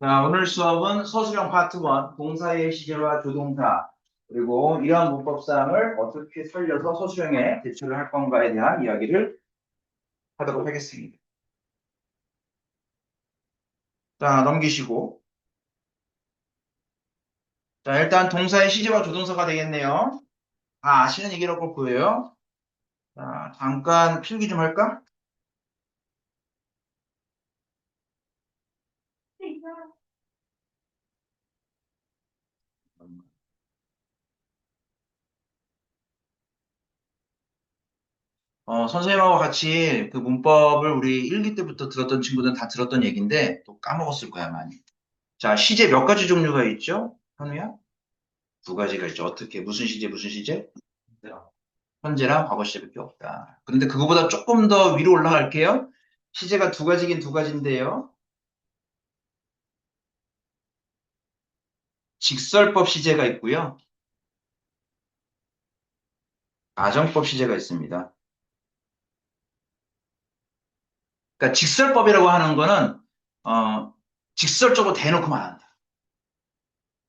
자, 오늘 수업은 서술형 파트 1, 동사의 시제와 조동사, 그리고 이러한 문법사항을 어떻게 살려서 서술형에 대처를 할 건가에 대한 이야기를 하도록 하겠습니다. 자, 넘기시고. 자, 일단 동사의 시제와 조동사가 되겠네요. 다 아시는 얘기라고 보여요. 자, 잠깐 필기 좀 할까? 선생님하고 같이 그 문법을 우리 1기 때부터 들었던 친구들은 다 들었던 얘기인데 또 까먹었을 거야, 많이. 자, 시제 몇 가지 종류가 있죠? 현우야? 두 가지가 있죠. 어떻게, 무슨 시제, 무슨 시제? 현재랑 과거 시제밖에 없다. 그런데 그거보다 조금 더 위로 올라갈게요. 시제가 두 가지긴 두 가지인데요. 직설법 시제가 있고요. 가정법 시제가 있습니다. 그러니까 직설법이라고 하는 거는 직설적으로 대놓고 말한다.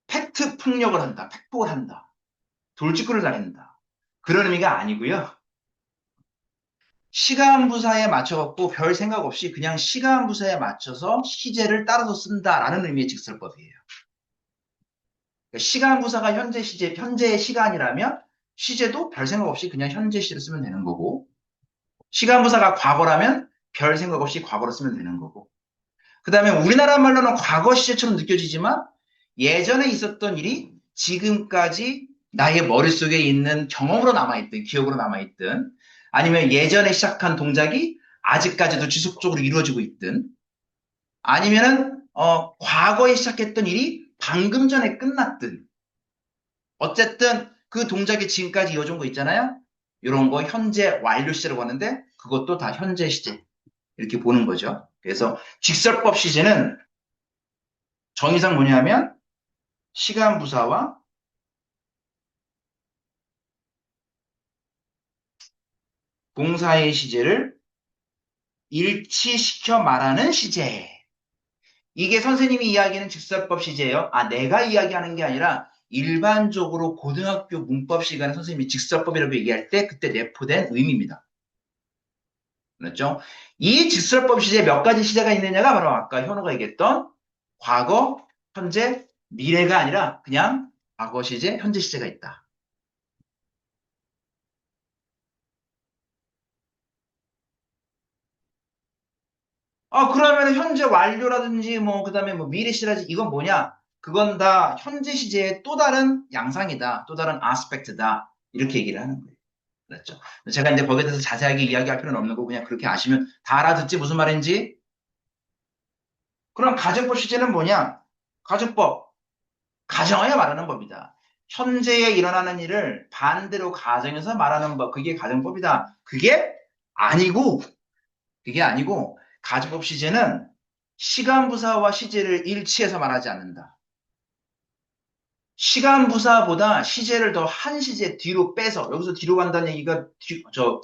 팩트 폭력을 한다. 팩폭을 한다. 돌직구를 다닌다. 그런 의미가 아니고요. 시간 부사에 맞춰갖고 별 생각 없이 그냥 시간 부사에 맞춰서 시제를 따라서 쓴다라는 의미의 직설법이에요. 그러니까 시간 부사가 현재 시제, 현재의 시간이라면 시제도 별 생각 없이 그냥 현재 시를 쓰면 되는 거고, 시간 부사가 과거라면 별 생각 없이 과거로 쓰면 되는 거고, 그 다음에 우리나라 말로는 과거 시제처럼 느껴지지만 예전에 있었던 일이 지금까지 나의 머릿속에 있는 경험으로 남아있든 기억으로 남아있든 아니면 예전에 시작한 동작이 아직까지도 지속적으로 이루어지고 있든 아니면은 과거에 시작했던 일이 방금 전에 끝났든 어쨌든 그 동작이 지금까지 이어진 거 있잖아요. 이런 거 현재 완료 시제라고 하는데 그것도 다 현재 시제 이렇게 보는 거죠. 그래서 직설법 시제는 정의상 뭐냐면 시간 부사와 동사의 시제를 일치시켜 말하는 시제. 이게 선생님이 이야기하는 직설법 시제예요. 아, 내가 이야기하는 게 아니라 일반적으로 고등학교 문법 시간에 선생님이 직설법이라고 얘기할 때 그때 내포된 의미입니다. 그렇죠? 이 직설법 시제 몇 가지 시제가 있느냐가 바로 아까 현우가 얘기했던 과거, 현재, 미래가 아니라 그냥 과거 시제, 현재 시제가 있다. 그러면 현재 완료라든지 뭐 그다음에 뭐 미래 시라지 이건 뭐냐? 그건 다 현재 시제의 또 다른 양상이다. 또 다른 아스펙트다. 이렇게 얘기를 하는 거예요. 그렇죠? 제가 이제 거기에 대해서 자세하게 이야기할 필요는 없는 거고 그냥 그렇게 아시면 다 알아듣지 무슨 말인지. 그럼 가정법 시제는 뭐냐? 가정법. 가정하여 말하는 법이다. 현재에 일어나는 일을 반대로 가정해서 말하는 법. 그게 가정법이다. 아니고 그게 아니고 가정법 시제는 시간 부사와 시제를 일치해서 말하지 않는다. 시간 부사보다 시제를 더 한 시제 뒤로 빼서 여기서 뒤로 간다는 얘기가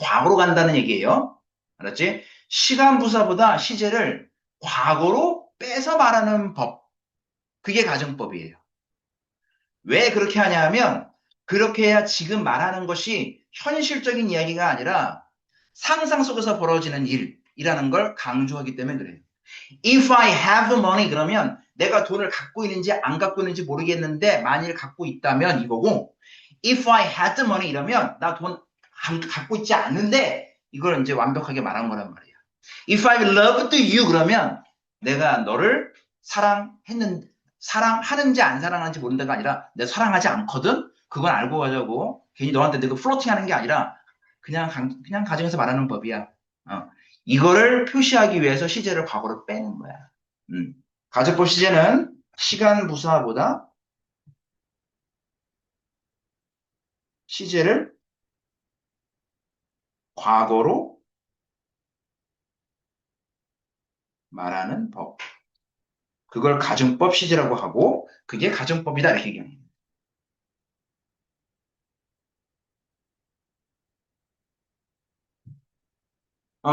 과거로 간다는 얘기예요. 알았지? 시간 부사보다 시제를 과거로 빼서 말하는 법. 그게 가정법이에요. 왜 그렇게 하냐 하면 그렇게 해야 지금 말하는 것이 현실적인 이야기가 아니라 상상 속에서 벌어지는 일이라는 걸 강조하기 때문에 그래요. If I have the money 그러면 내가 돈을 갖고 있는지 안 갖고 있는지 모르겠는데 만일 갖고 있다면 이거고 If I had the money 이러면 나 돈 갖고 있지 않는데 이걸 이제 완벽하게 말한 거란 말이에요. If I loved you 그러면 내가 너를 사랑하는지 안 사랑하는지 모른다가 아니라 내가 사랑하지 않거든? 그건 알고 가자고 괜히 너한테 내가 플로팅 하는 게 아니라 그냥 가정에서 말하는 법이야. 어. 이거를 표시하기 위해서 시제를 과거로 빼는 거야. 음. 가정법 시제는 시간 부사보다 시제를 과거로 말하는 법. 그걸 가정법 시제라고 하고 그게 가정법이다 이렇게 얘기합니다.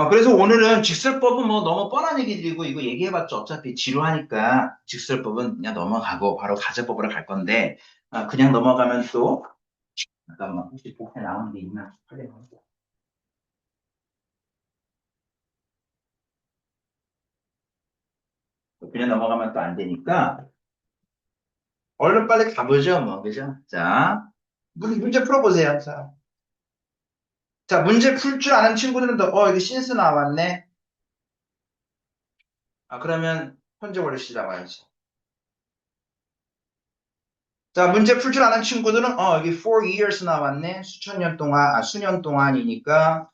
그래서 오늘은 직설법은 뭐 너무 뻔한 얘기 드리고 이거 얘기해봤자 어차피 지루하니까 직설법은 그냥 넘어가고 바로 가제법으로 갈 건데, 그냥 넘어가면 또, 잠깐만, 혹시 복에 나오는 게 있나? 확인해볼게요. 그냥 넘어가면 또 안 되니까, 얼른 빨리 가보죠, 뭐, 그죠? 자, 문제 풀어보세요. 자, 문제 풀 줄 아는 친구들은 여기 신스 나왔네. 그러면 현재 원래 시 나와야지. 자, 문제 풀 줄 아는 친구들은, 여기 for years 나왔네. 수천 년 동안, 수년 동안이니까,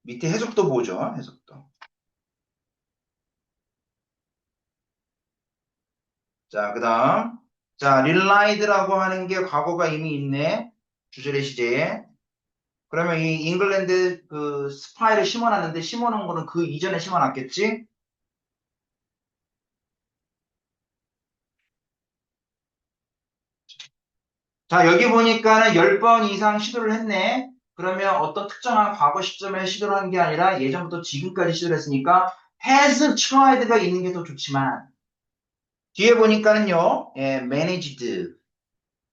밑에 해석도 보죠, 해석도. 자, 그 다음. 자, relied라고 하는 게 과거가 이미 있네. 주절의 시제에. 그러면 이 잉글랜드 그 스파이를 심어놨는데 심어놓은 거는 그 이전에 심어놨겠지? 자, 여기 보니까는 10번 이상 시도를 했네. 그러면 어떤 특정한 과거 시점에 시도를 한 게 아니라 예전부터 지금까지 시도를 했으니까 has tried가 있는 게 더 좋지만 뒤에 보니까는요, managed.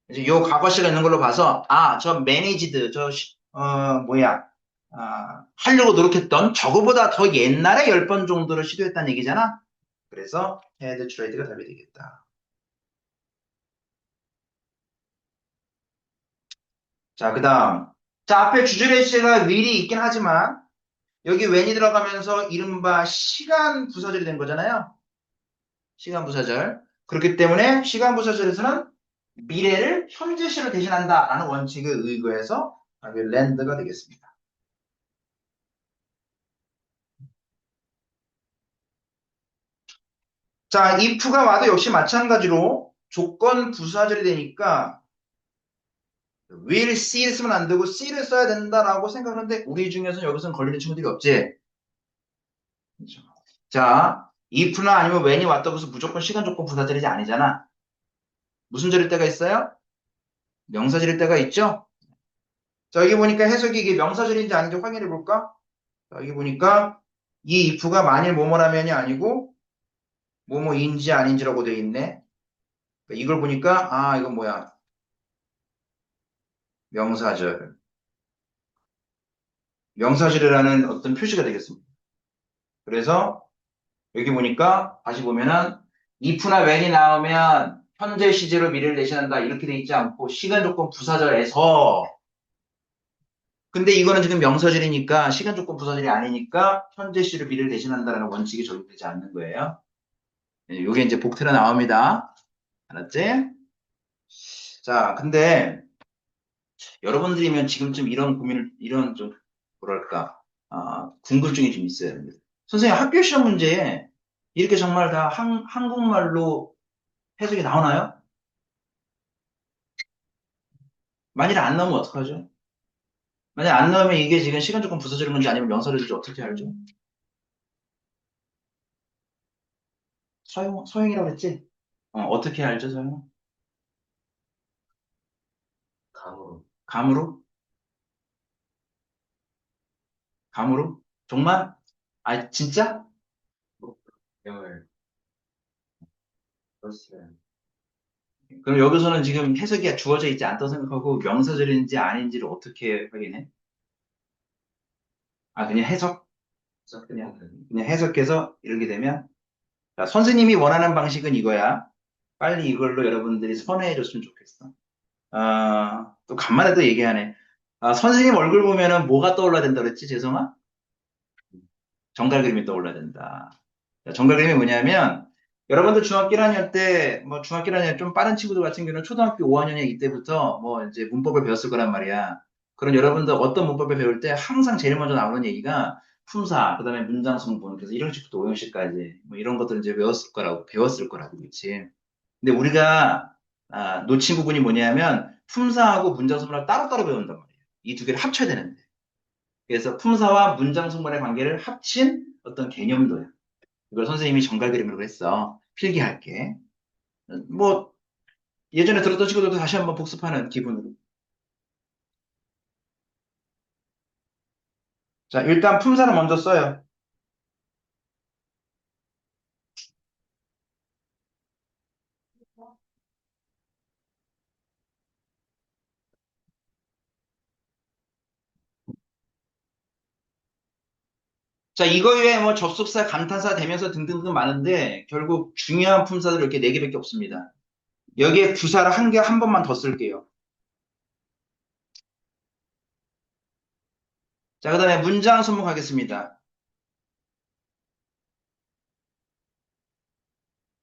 이제 요 과거 시가 있는 걸로 봐서 저 managed, 뭐야, 하려고 노력했던 저거보다 더 옛날에 10번 정도를 시도했다는 얘기잖아. 그래서 had tried가 답이 되겠다. 자, 그 다음. 자, 앞에 주절의 시제가 will이 있긴 하지만 여기 when이 들어가면서 이른바 시간 부사절이 된 거잖아요. 시간 부사절. 그렇기 때문에 시간 부사절에서는 미래를 현재시로 대신한다라는 원칙에 의거해서 답이 land가 되겠습니다. 자, if가 와도 역시 마찬가지로 조건 부사절이 되니까 will see를 쓰면 안 되고 see를 써야 된다라고 생각하는데 우리 중에서는 여기서는 걸리는 친구들이 없지. 그렇죠. 자, if나 아니면 when이 왔다고 해서 무조건 시간 조건 부사절이 아니잖아. 무슨 절일 때가 있어요? 명사절일 때가 있죠? 자, 여기 보니까 해석이 이게 명사절인지 아닌지 확인해 볼까? 자, 여기 보니까 이 if가 만일 뭐뭐라면이 아니고 뭐뭐인지 아닌지라고 돼 있네. 그러니까 이걸 보니까 이건 뭐야? 명사절. 명사절이라는 어떤 표시가 되겠습니다. 그래서 여기 보니까 다시 보면은 if나 when이 나오면 현재 시제로 미래를 대신한다 이렇게 돼 있지 않고 시간 조건 부사절에서 근데 이거는 지금 명사절이니까 시간 조건 부사절이 아니니까 현재 시제로 미래를 대신한다라는 원칙이 적용되지 않는 거예요. 이게 이제 복태로 나옵니다. 알았지? 자, 근데 여러분들이면 지금쯤 이런 고민을 이런 좀 뭐랄까 궁금증이 좀 있어요. 선생님 학교 시험 문제에 이렇게 정말 다 한국말로 해석이 나오나요? 만일 안 나오면 어떡하죠? 만약 안 나오면 이게 지금 시간 조건 부서지는 건지 아니면 명사절인지 어떻게 알죠? 서영이라고 그랬지? 어떻게 알죠, 서영? 감으로. 감으로? 감으로? 정말? 진짜? 영을 썼어요. 그럼 여기서는 지금 해석이 주어져 있지 않다고 생각하고 명사절인지 아닌지를 어떻게 확인해? 그냥 해석? 그냥 해석해서 이렇게 되면 자, 선생님이 원하는 방식은 이거야. 빨리 이걸로 여러분들이 선회해줬으면 좋겠어. 또 간만에 또 얘기하네. 선생님 얼굴 보면은 뭐가 떠올라야 된다 그랬지, 재성아? 정갈 그림이 떠올라야 된다. 자, 정갈 그림이 뭐냐면, 여러분들 중학교 1학년 때, 뭐 중학교 1학년 좀 빠른 친구들 같은 경우는 초등학교 5학년이 이때부터 뭐 이제 문법을 배웠을 거란 말이야. 그럼 여러분들 어떤 문법을 배울 때 항상 제일 먼저 나오는 얘기가 품사, 그다음에 문장 성분, 그래서 1형식부터 5형식까지 뭐 이런 것들 이제 배웠을 거라고, 그렇지? 근데 우리가 놓친 부분이 뭐냐면 품사하고 문장 성분을 따로따로 배운단 말이에요. 이 두 개를 합쳐야 되는데. 그래서 품사와 문장 성분의 관계를 합친 어떤 개념도야. 이걸 선생님이 정갈 그림으로 했어. 필기할게. 뭐 예전에 들었던 친구들도 다시 한번 복습하는 기분으로. 자, 일단 품사를 먼저 써요. 자, 이거 외에 뭐 접속사, 감탄사, 대명사 등등등 많은데 결국 중요한 품사들 이렇게 네 개밖에 없습니다. 여기에 부사를 한 번만 더 쓸게요. 자, 그 다음에 문장 선목하겠습니다.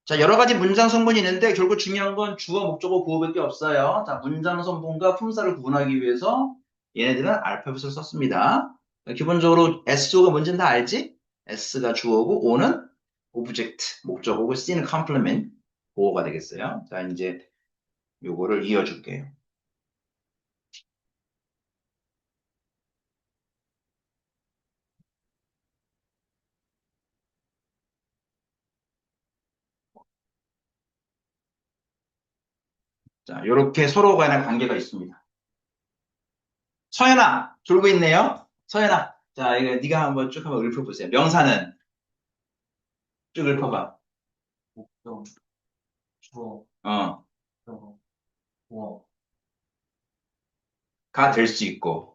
자, 여러 가지 문장 성분이 있는데 결국 중요한 건 주어, 목적어, 구어밖에 없어요. 자, 문장 성분과 품사를 구분하기 위해서 얘네들은 알파벳을 썼습니다. 기본적으로 SO가 뭔지는 다 알지? S가 주어고 O는 오브젝트, 목적어고 C는 컴플리멘트, 보어가 되겠어요. 자, 이제 요거를 이어줄게요. 자, 요렇게 서로 간의 관계가 있습니다. 서연아, 졸고 있네요. 서연아, 자, 이거 네가 한번 쭉 한번 읊어보세요. 명사는 쭉 읊어봐. 목적, 주어, 어, 목적어, 보어, 가 될 수 있고.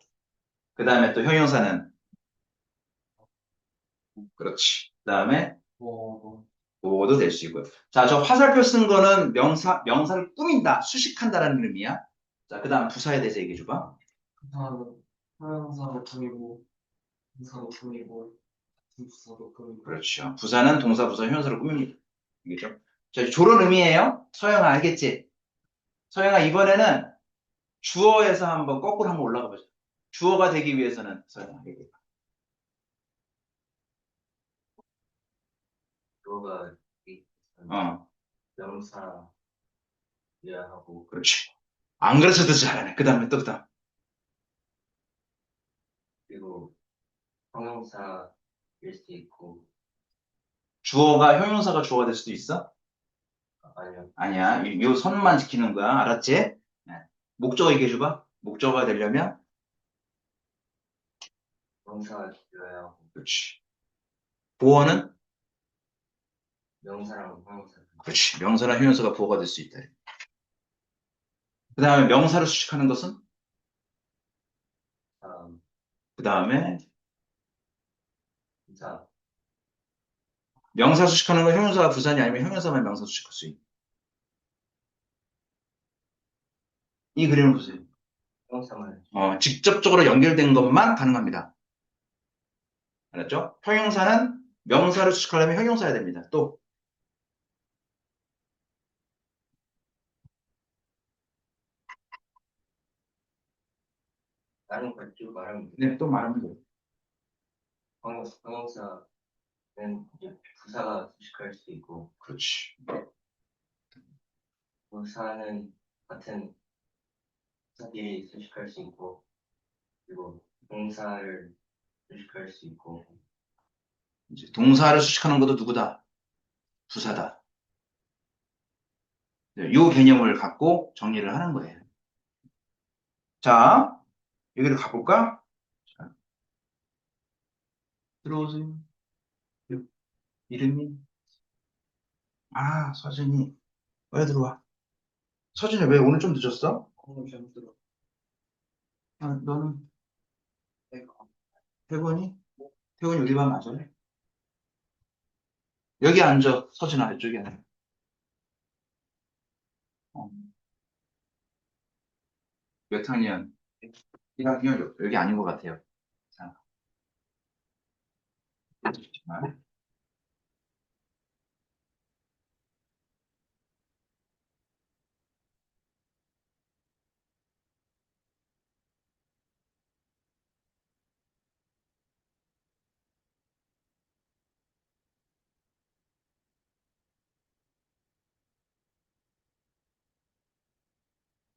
그 다음에 또 형용사는 그렇지. 그 다음에 보어도, 보어도 될 수 있고요. 자, 저 화살표 쓴 거는 명사를 꾸민다, 수식한다라는 의미야. 자, 그 다음 부사에 대해서 얘기해 줘봐. 부사는 형용사로 꾸미고, 동사로 꾸미고, 부사로 꾸미고, 그렇죠. 부사는 동사, 부사, 형용사를 꾸밉니다. 알겠죠? 자, 저런 의미예요. 서영아, 알겠지? 서영아, 이번에는 주어에서 한번 거꾸로 한번 올라가 보자. 주어가 되기 위해서는 서영아, 얘기해 봐. 주어가 어, 명사 이해하고, 그렇지. 안 그래서도 잘하네. 그 다음에 또 그 다음. 그리고 형용사일 수 있고, 주어가 형용사가 주어가 될 수도 있어? 아니면 아니야. 요 선만 지키는 거야. 알았지? 네. 목적어 얘기해 줘봐. 목적어가 되려면? 명사가 되어야 하고, 그렇지. 보어는? 명사랑 형용사, 그렇지. 명사나 형용사가 보어가 될 수 있다. 그 다음에 명사를 수식하는 것은? 사람, 그 다음에 부사, 명사 수식하는 건 형용사가 부산이 아니면 형용사만 명사 수식할 수 있는. 이 그림을 보세요. 형용사만, 직접적으로 연결된 것만 가능합니다. 알았죠? 형용사는 명사를 수식하려면 형용사야 됩니다. 또, 다른 걸쭉 말하면 돼. 네, 또 말하면 돼요. 형용사는 이제 부사가 수식할 수 있고, 그렇지. 부사는 같은 부사끼리 수식할 수 있고, 그리고 동사를 수식할 수 있고, 이제 동사를 수식하는 것도 누구다? 부사다. 네, 요 개념을 갖고 정리를 하는 거예요. 자, 여기를 가볼까? 자, 들어오세요. 이름이? 서진이. 왜 들어와? 서진이 왜 오늘 좀 늦었어? 오늘 좀 들어. 너는 태곤이? 태곤이 우리 반 맞아요? 여기 앉아. 서진아, 이쪽에 앉아. 어, 몇 학년? 1학년 여기 아닌 것 같아요. 자, 정말.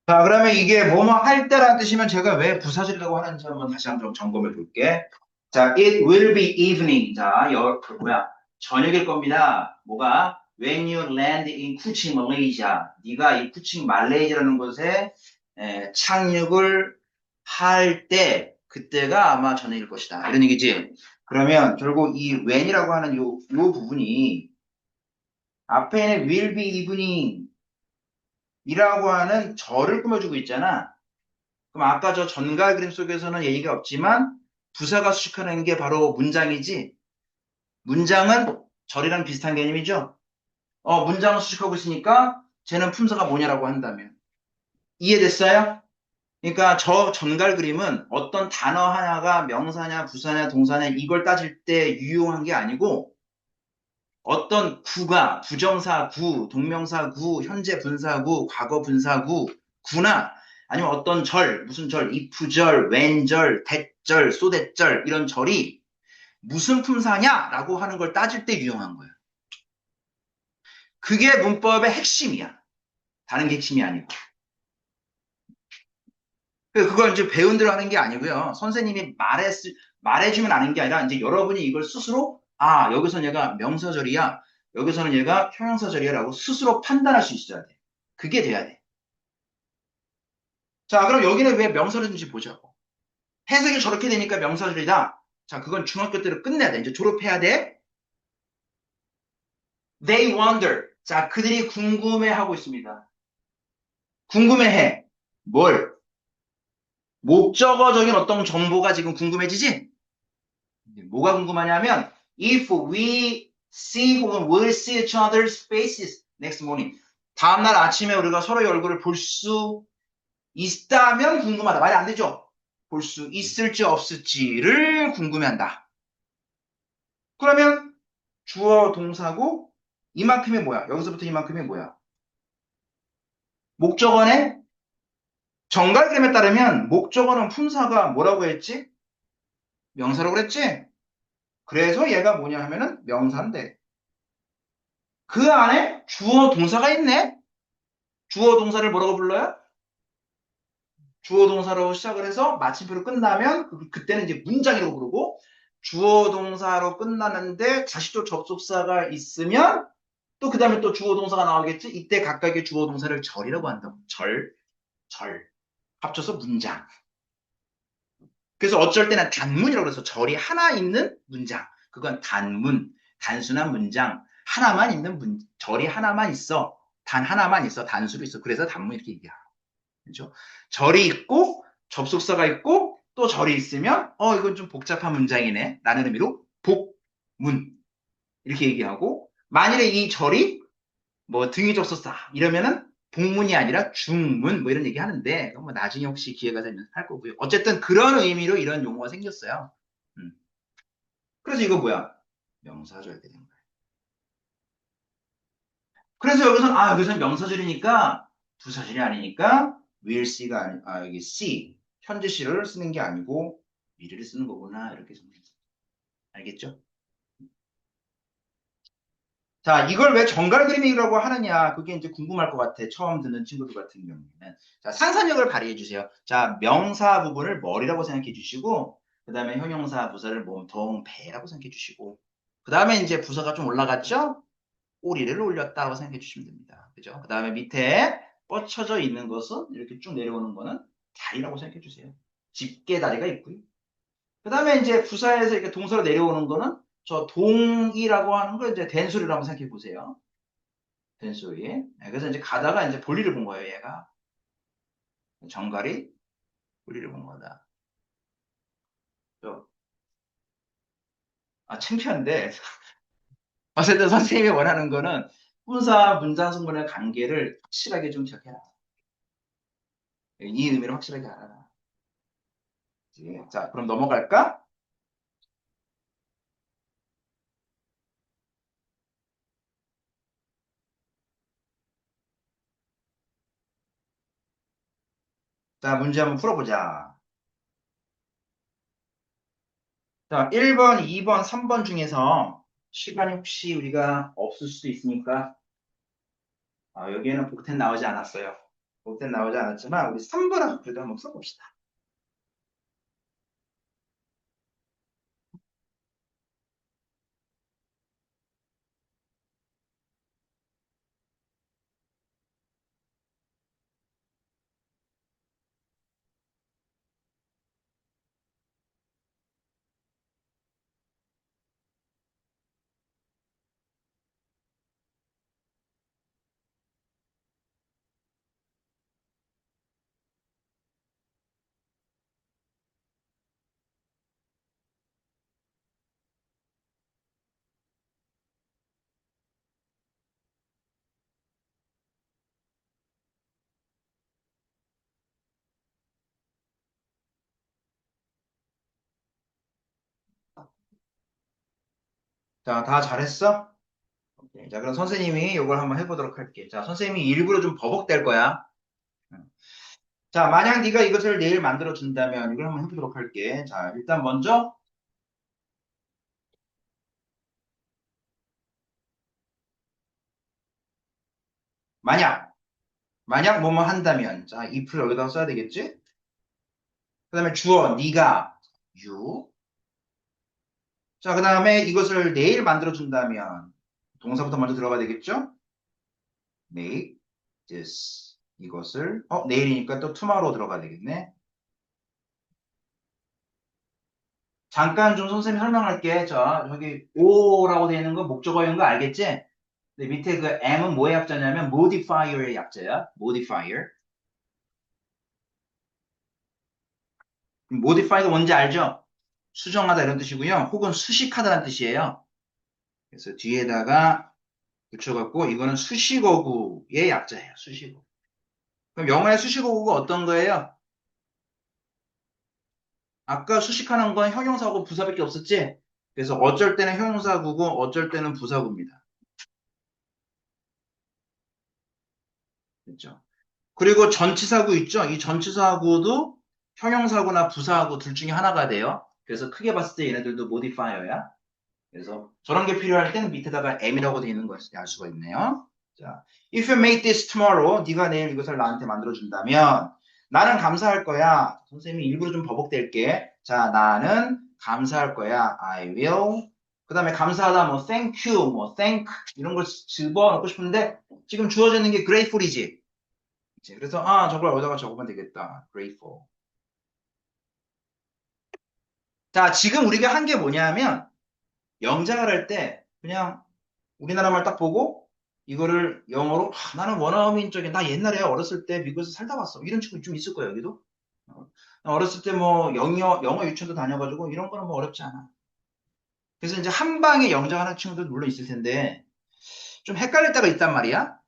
자, 그러면 이게 뭐뭐 할 때라는 뜻이면 제가 왜 부사질이라고 하는지 한번 다시 한번 점검해 볼게. 자, it will be evening. 자, 그 뭐야? 저녁일 겁니다. 뭐가? When you land in Kuching, Malaysia. 네가 이 쿠칭 말레이시아라는 곳에 착륙을 할 때 그때가 아마 전해일 것이다. 이런 얘기지. 그러면 결국 이 when이라고 하는 요 부분이 앞에 있는 will be evening 이라고 하는 절을 꾸며주고 있잖아. 그럼 아까 저 전갈 그림 속에서는 얘기가 없지만 부사가 수식하는 게 바로 문장이지. 문장은 절이랑 비슷한 개념이죠. 문장을 수식하고 있으니까 쟤는 품사가 뭐냐라고 한다면. 이해됐어요? 그러니까 저 전갈 그림은 어떤 단어 하나가 명사냐, 부사냐, 동사냐 이걸 따질 때 유용한 게 아니고 어떤 구가 부정사 구, 동명사 구, 현재 분사구, 과거 분사구, 구나 아니면 어떤 절, 무슨 절, if절, when절, that절, so that절 이런 절이 무슨 품사냐라고 하는 걸 따질 때 유용한 거예요. 그게 문법의 핵심이야. 다른 게 핵심이 아니고. 그걸 이제 배운 대로 하는 게 아니고요. 선생님이 말해주면 아는 게 아니라 이제 여러분이 이걸 스스로 여기서는 얘가 명사절이야. 여기서는 얘가 형용사절이야 라고 스스로 판단할 수 있어야 돼. 그게 돼야 돼. 자, 그럼 여기는 왜 명사절인지 보자고. 해석이 저렇게 되니까 명사절이다. 자, 그건 중학교 때로 끝내야 돼. 이제 졸업해야 돼. They wonder. 자, 그들이 궁금해하고 있습니다. 궁금해해. 뭘? 목적어적인 어떤 정보가 지금 궁금해지지? 뭐가 궁금하냐면 if we see 혹은 will see each other's faces next morning 다음날 아침에 우리가 서로의 얼굴을 볼 수 있다면 궁금하다. 말이 안 되죠? 볼 수 있을지 없을지를 궁금해한다. 그러면 주어 동사고 이만큼이 뭐야? 여기서부터 이만큼이 뭐야? 목적어네? 정갈됨에 따르면 목적어는 품사가 뭐라고 했지? 명사라고 그랬지? 그래서 얘가 뭐냐 하면은 명사인데 그 안에 주어 동사가 있네? 주어 동사를 뭐라고 불러요? 주어 동사로 시작을 해서 마침표로 끝나면 그때는 이제 문장이라고 부르고 주어 동사로 끝나는데 다시 또 접속사가 있으면 또 그 다음에 또 주어 동사가 나오겠지? 이때 각각의 주어 동사를 절이라고 한다고. 절. 합쳐서 문장. 그래서 어쩔 때는 단문이라고 해서 절이 하나 있는 문장. 그건 단문, 단순한 문장. 하나만 있는 절이 하나만 있어. 단 하나만 있어. 단수로 있어. 그래서 단문 이렇게 얘기해. 그죠? 절이 있고 접속사가 있고 또 절이 있으면 이건 좀 복잡한 문장이네 라는 의미로 복문 이렇게 얘기하고 만일에 이 절이 뭐 등위 접속사 이러면은 복문이 아니라 중문 뭐 이런 얘기 하는데 뭐 나중에 혹시 기회가 되면 할 거고요. 어쨌든 그런 의미로 이런 용어가 생겼어요. 음. 그래서 이거 뭐야? 명사절 되는 거야. 그래서 여기서는 명사절이니까 부사절이 아니니까 will see가 여기 see 현재 시를 쓰는 게 아니고 미래를 쓰는 거구나 이렇게 정리했어요. 알겠죠? 자, 이걸 왜 정갈 그림이라고 하느냐 그게 이제 궁금할 것 같아. 처음 듣는 친구들 같은 경우에는 자, 상상력을 발휘해 주세요. 자, 명사 부분을 머리라고 생각해 주시고 그 다음에 형용사 부사를 몸통 배라고 생각해 주시고 그 다음에 이제 부사가 좀 올라갔죠? 꼬리를 올렸다고 생각해 주시면 됩니다. 그죠? 그 다음에 밑에 뻗쳐져 있는 것은 이렇게 쭉 내려오는 거는 다리라고 생각해 주세요. 집게 다리가 있고요. 그 다음에 이제 부사에서 이렇게 동사로 내려오는 거는 저 동이라고 하는 걸 이제 된소리라고 한번 생각해 보세요. 된소리. 네, 그래서 이제 가다가 이제 볼일을 본 거예요, 얘가. 정갈이 볼일을 본 거다. 창피한데. 어쨌든 선생님이 원하는 거는 분사, 문장, 성분의 관계를 확실하게 좀 기억해라. 이 의미를 확실하게 알아라. 자, 그럼 넘어갈까? 자, 문제 한번 풀어보자. 자, 1번, 2번, 3번 중에서 시간이 혹시 우리가 없을 수도 있으니까 여기에는 복텐 나오지 않았어요. 복텐 나오지 않았지만 우리 3번 그래도 한번 풀어봅시다. 자, 다 잘했어? 오케이. 자, 그럼 선생님이 이걸 한번 해보도록 할게. 자, 선생님이 일부러 좀 버벅댈 거야. 자, 만약 네가 이것을 내일 만들어 준다면 이걸 한번 해보도록 할게. 자, 일단 먼저 만약 뭐뭐 한다면 자, if를 여기다가 써야 되겠지? 그다음에 주어 네가 you. 자, 그다음에 이것을 내일 만들어 준다면 동사부터 먼저 들어가야 되겠죠? make this 이것을 내일이니까 또 tomorrow 들어가야 되겠네. 잠깐 좀 선생님 설명할게. 자, 여기 o라고 되어 있는 거 목적어인 거 알겠지? 근데 밑에 그 m은 뭐의 약자냐면 modifier의 약자야. modifier. modify가 뭔지 알죠? 수정하다 이런 뜻이고요. 혹은 수식하다라는 뜻이에요. 그래서 뒤에다가 붙여갖고 이거는 수식어구의 약자예요. 수식어. 그럼 영어의 수식어구가 어떤 거예요? 아까 수식하는 건 형용사고 부사밖에 없었지? 그래서 어쩔 때는 형용사구고 어쩔 때는 부사구입니다. 그렇죠? 그리고 전치사구 있죠? 이 전치사구도 형용사구나 부사구 둘 중에 하나가 돼요. 그래서 크게 봤을 때 얘네들도 모디파이어야. 그래서 저런 게 필요할 때는 밑에다가 M이라고 되어 있는 것을 알 수가 있네요. 자, if you make this tomorrow, 네가 내일 이것을 나한테 만들어준다면 나는 감사할 거야. 선생님이 일부러 좀 버벅댈게. 자, 나는 감사할 거야. I will. 그 다음에 감사하다, 뭐 thank you, 뭐 thank 이런 걸 집어넣고 싶은데 지금 주어져 있는 게 grateful이지. 그치? 그래서 저걸 어디다가 적으면 되겠다. grateful. 자, 지금 우리가 한 게 뭐냐면 영작을 할 때 그냥 우리나라 말 딱 보고 이거를 영어로 나는 원어민 쪽에 나 옛날에 어렸을 때 미국에서 살다 왔어 이런 친구 좀 있을 거예요 여기도 어렸을 때 뭐 영어 유치원도 다녀가지고 이런 거는 뭐 어렵지 않아 그래서 이제 한 방에 영작하는 친구들 물론 있을 텐데 좀 헷갈릴 때가 있단 말이야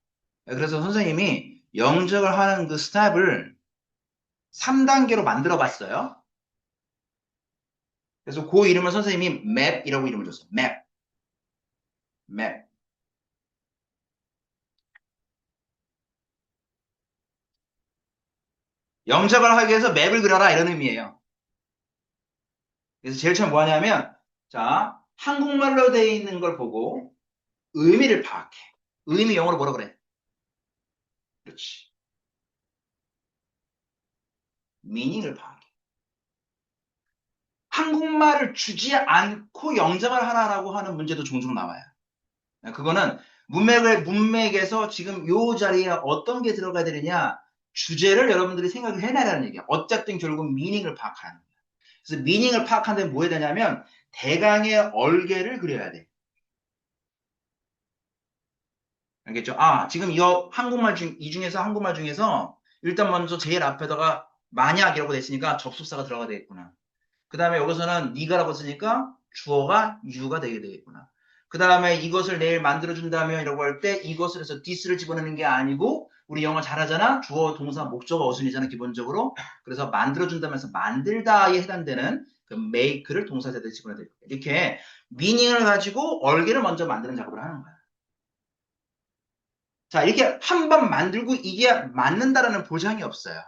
그래서 선생님이 영작을 하는 그 스텝을 3단계로 만들어 봤어요 그래서 그 이름을 선생님이 맵이라고 이름을 줬어요 맵 영작을 하기 위해서 맵을 그려라 이런 의미예요 그래서 제일 처음 뭐 하냐면, 자, 한국말로 되어 있는 걸 보고 의미를 파악해. 의미 영어로 뭐라 그래? 그렇지. 미닝을 파악해. 한국말을 주지 않고 영작을 하라라고 하는 문제도 종종 나와요. 그거는 문맥에서 지금 요 자리에 어떤 게 들어가야 되느냐, 주제를 여러분들이 생각을 해내라는 얘기야. 어쨌든 결국 미닝을 파악하는 거야. 그래서 미닝을 파악하는데 뭐 해야 되냐면, 대강의 얼개를 그려야 돼. 알겠죠? 지금 이 중에서 한국말 중에서 일단 먼저 제일 앞에다가 만약이라고 됐으니까 접속사가 들어가야 되겠구나. 그 다음에 여기서는 네가라고 쓰니까 주어가 you가 되게 되겠구나. 그 다음에 이것을 내일 만들어준다면 이라고 할 때 이것을 해서 this를 집어넣는 게 아니고 우리 영어 잘하잖아. 주어, 동사, 목적어, 어순이잖아 기본적으로. 그래서 만들어준다면서 만들다에 해당되는 그 make를 동사자들이 집어넣어야 돼. 이렇게 미닝을 가지고 얼개를 먼저 만드는 작업을 하는 거야. 자, 이렇게 한 번 만들고 이게 맞는다라는 보장이 없어요.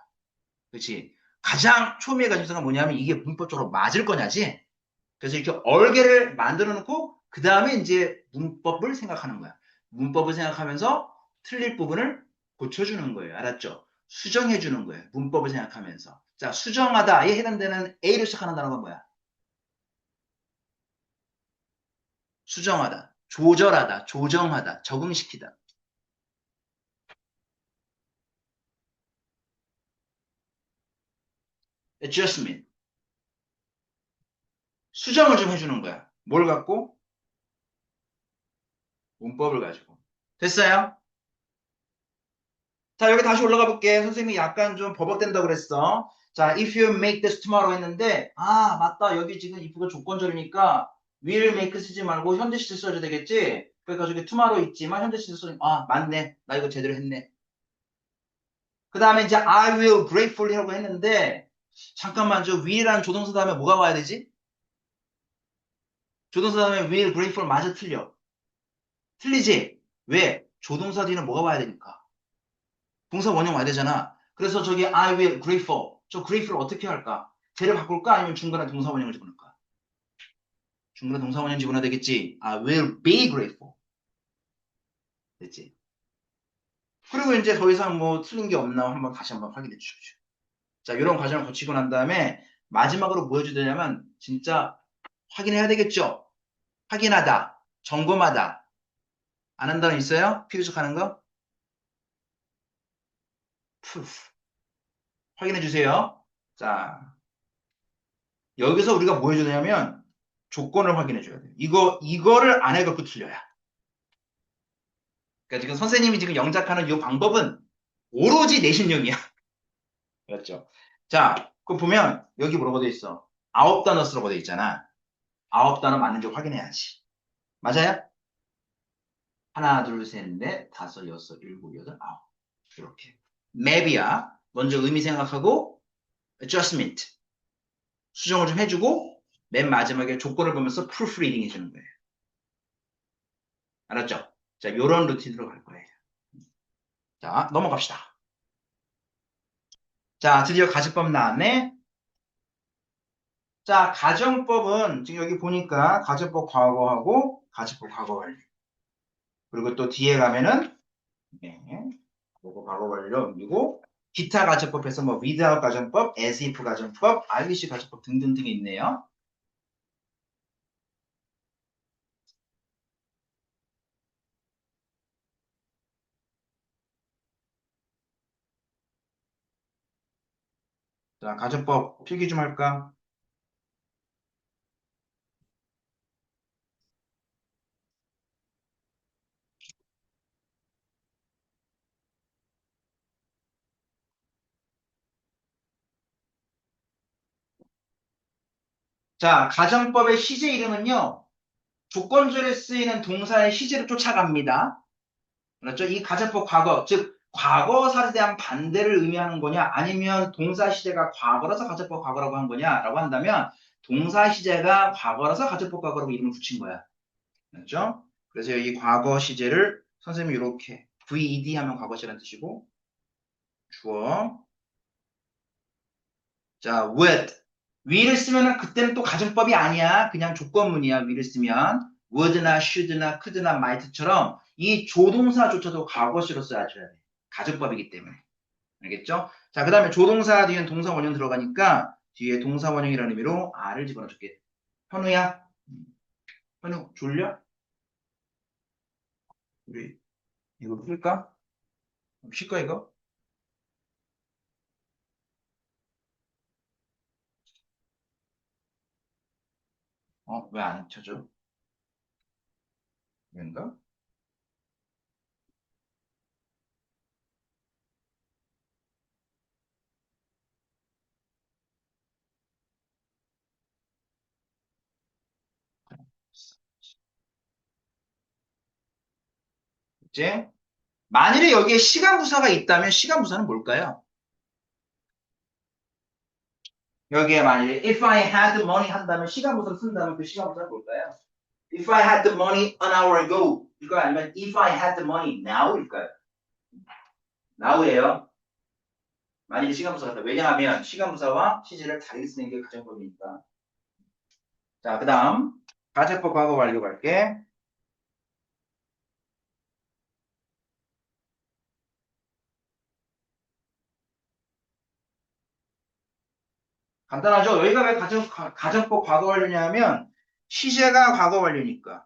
그렇지? 가장 초미의 가심사가 뭐냐면 이게 문법적으로 맞을 거냐지. 그래서 이렇게 얼개를 만들어 놓고 그 다음에 이제 문법을 생각하는 거야. 문법을 생각하면서 틀릴 부분을 고쳐주는 거예요. 알았죠? 수정해 주는 거예요. 문법을 생각하면서. 자, 수정하다에 해당되는 A로 시작하는 단어가 뭐야? 수정하다, 조절하다, 조정하다, 적응시키다. adjustment. 수정을 좀 해주는 거야. 뭘 갖고? 문법을 가지고. 됐어요? 자, 여기 다시 올라가 볼게. 선생님이 약간 좀 버벅된다고 그랬어. 자, if you make this tomorrow 했는데, 맞다. 여기 지금 if가 조건절이니까 will make 쓰지 말고 현재 시제 써야 되겠지? 그러니까 저기 tomorrow 있지만 현재 시제 써야 맞네. 나 이거 제대로 했네. 그 다음에 이제 I will gratefully 하고 했는데, 잠깐만, will이라는 조동사 다음에 뭐가 와야 되지? 조동사 다음에 will, grateful 맞아 틀려. 틀리지? 왜? 조동사 뒤는 뭐가 와야 되니까. 동사 원형 와야 되잖아. 그래서 저기 I will grateful. 저 grateful 어떻게 할까? 쟤를 바꿀까? 아니면 중간에 동사 원형을 집어넣을까? 중간에 동사 원형 집어넣어야 되겠지. I will be grateful. 됐지? 그리고 이제 더 이상 뭐 틀린 게 없나 다시 한번 확인해 주십시오. 자, 이런 과정을 거치고 난 다음에 마지막으로 뭐 해줘야 되냐면 진짜 확인해야 되겠죠? 확인하다, 점검하다. 아는 단어 있어요? 필수적하는 거? proof. 확인해 주세요. 자, 여기서 우리가 뭐 해줘야 되냐면 조건을 확인해 줘야 돼요. 이거를 안 해갖고 틀려야. 그러니까 지금 선생님이 지금 영작하는 이 방법은 오로지 내신용이야. 그렇죠? 자, 그 보면 여기 뭐라고 돼 있어? 9단어 쓰라고 돼 있잖아. 9단어 맞는지 확인해야지. 맞아요? 하나, 둘, 셋, 넷, 다섯, 여섯, 일곱, 여덟, 아홉. 이렇게. 맵이야. 먼저 의미 생각하고 adjustment. 수정을 좀 해주고 맨 마지막에 조건을 보면서 proofreading 해주는 거예요. 알았죠? 자, 요런 루틴으로 갈 거예요. 자, 넘어갑시다. 자, 드디어 가정법 나왔네. 자, 가정법은 지금 여기 보니까 가정법 과거하고 가정법 과거 완료. 그리고 또 뒤에 가면은 네, 그거 과거 완료 옮기고 기타 가정법에서 뭐 without 가정법, as if 가정법, IWC 가정법 등등등이 있네요. 자, 가정법 필기 좀 할까? 자, 가정법의 시제 이름은요. 조건절에 쓰이는 동사의 시제를 쫓아갑니다. 그렇죠? 이 가정법 과거, 즉 과거사에 대한 반대를 의미하는 거냐 아니면 동사 시제가 과거라서 가정법 과거라고 한 거냐라고 한다면 동사 시제가 과거라서 가정법 과거라고 이름을 붙인 거야. 그렇죠? 그래서 이 과거 시제를 선생님이 이렇게 VED 하면 과거 시제라는 뜻이고 주어 자 with 위를 쓰면은 그때는 또 가정법이 아니야. 그냥 조건문이야. 위를 쓰면 would나 should나 could나 might처럼 이 조동사조차도 과거시로 써줘야 돼. 가정법이기 때문에. 알겠죠? 자, 그 다음에 조동사 뒤엔 동사 원형 들어가니까 뒤에 동사 원형이라는 의미로 R을 집어넣어줄게. 현우야? 현우 졸려? 우리 이거 풀까? 쉴까 이거? 왜 안 쳐줘? 왠가? 이제 만일에 여기에 시간 부사가 있다면 시간 부사는 뭘까요? 여기에 만약에 if I had money 한다면 시간 부사를 쓴다면 그 시간 부사는 뭘까요? If I had the money an hour ago 일까요? 아니면 if I had the money now 일까요? now예요. 만약에 시간 부사 같다. 왜냐하면 시간 부사와 시제를 다르게 쓰는 게 가정법이니까. 자, 그 다음 가정법 과거 완료 갈게. 간단하죠? 여기가 왜 가정법 과거 완료냐면 시제가 과거 완료니까.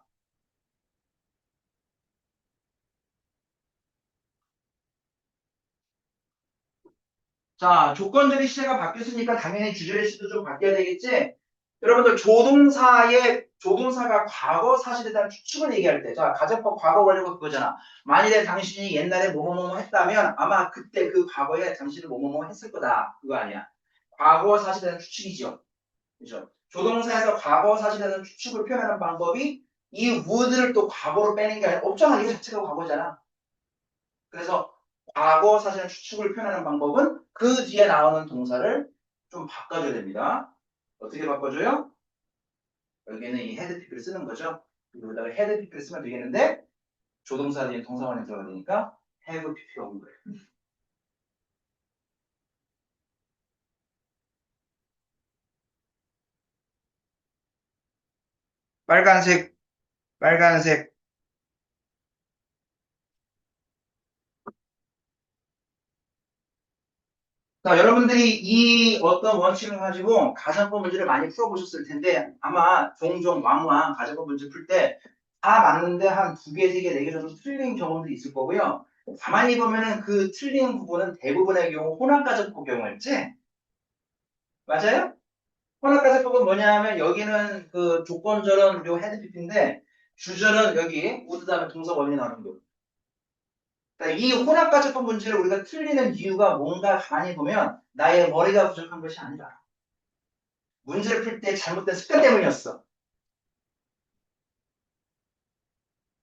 자, 조건들이 시제가 바뀌었으니까 당연히 주절의 시도 좀 바뀌어야 되겠지? 여러분들 조동사가 과거 사실에 대한 추측을 얘기할 때, 자, 가정법 과거 완료가 그거잖아. 만일에 당신이 옛날에 뭐뭐뭐 했다면 아마 그때 그 과거에 당신은 뭐뭐뭐 했을 거다. 그거 아니야. 과거 사실에 대한 추측이죠. 그죠? 조동사에서 과거 사실에 대한 추측을 표현하는 방법이 이 would를 또 과거로 빼는 게 아니라 없잖아. 이거 자체가 과거잖아. 그래서 과거 사실 추측을 표현하는 방법은 그 뒤에 나오는 동사를 좀 바꿔줘야 됩니다. 어떻게 바꿔줘요? 여기는 이 헤드 PP를 쓰는 거죠. 여기다가 헤드 PP를 쓰면 되겠는데 조동사 뒤에 동사원에 들어가야 되니까 have PP가 온 거예요. 빨간색, 빨간색. 자, 여러분들이 이 어떤 원칙을 가지고 가정법 문제를 많이 풀어보셨을 텐데 아마 종종 왕왕 가정법 문제 풀 때 다 맞는데 한 두 개, 세 개, 네 개 정도 틀린 경험도 있을 거고요. 가만히 보면은 그 틀린 부분은 대부분의 경우 혼합가정법 경우였지? 맞아요? 혼합가정법은 뭐냐면 여기는 그 조건절은 요 헤드피피인데 주절은 여기 우드 다음에 동사 원이 나오는 거. 그러니까 이 혼합가정법 문제를 우리가 틀리는 이유가 뭔가 가만히 보면 나의 머리가 부족한 것이 아니라 문제를 풀 때 잘못된 습관 때문이었어.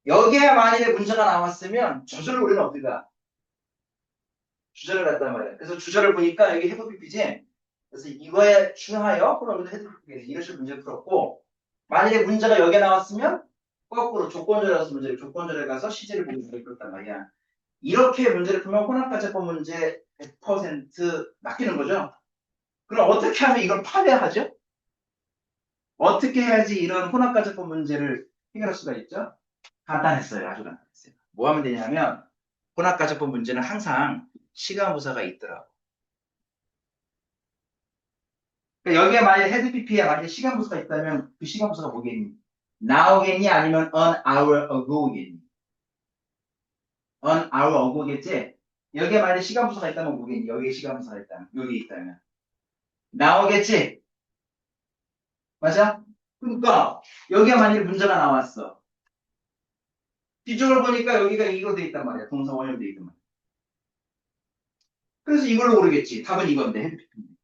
여기에 만일에 문제가 나왔으면 저절로 우리는 어디가 주절을 갔단 말이야. 그래서 주절을 보니까 여기 해부피피지. 그래서 이거에 준하여 그러면 해부피피 이런 식으로 문제를 풀었고 만일에 문제가 여기에 나왔으면 거꾸로 조건절에서 문제를 조건절에 가서 시제를 보고 문제를 풀었단 말이야. 이렇게 문제를 풀면 혼합가제법 문제 100% 맡기는 거죠. 그럼 어떻게 하면 이걸 파괴하죠? 어떻게 해야지 이런 혼합가제법 문제를 해결할 수가 있죠? 간단했어요. 아주 간단했어요. 뭐 하면 되냐면 혼합가정법 문제는 항상 시간부사가 있더라고. 그러니까 여기에 만약에 헤드 PP에 만약에 시간부사가 있다면 그 시간부사가 뭐겠니? now겠니? 아니면 an hour ago겠니? an hour ago겠지? 여기에 만약에 시간부사가 있다면 뭐겠니? 여기에 시간부사가 있다면 여기에 있다면 now겠지? 맞아? 그러니까 여기에 만약에 문제가 나왔어. 뒤쪽을 보니까 여기가 이거 돼 있단 말이야. 동사 원형 돼 있단 말이야. 그래서 이걸로 고르겠지. 답은 이건데 헤드 PP인데.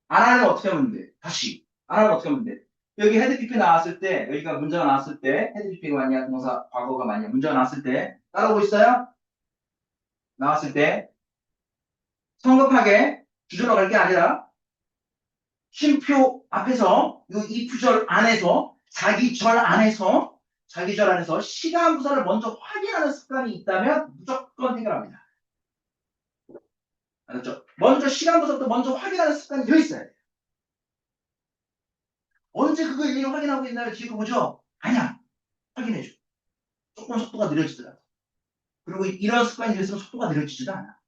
안 하면 어떻게 하면 돼? 다시. 안 하면 어떻게 하면 돼? 여기 헤드 PP 나왔을 때, 여기가 문제가 나왔을 때, 헤드 PP가 맞냐, 동사 과거가 맞냐, 문제가 나왔을 때, 따라오고 있어요? 나왔을 때, 성급하게 주저로 갈 게 아니라, 쉼표 앞에서, 이 부절 안에서, 자기 절 안에서 시간 부사를 먼저 확인하는 습관이 있다면 무조건 해결합니다. 알았죠? 먼저 시간 부사부터 먼저 확인하는 습관이 돼 있어요. 언제 그걸 일일이 확인하고 있나요? 뒤에 거 보죠? 아니야. 확인해줘. 조금 속도가 느려지더라. 그리고 이런 습관이 들수록 속도가 느려지지도 않아.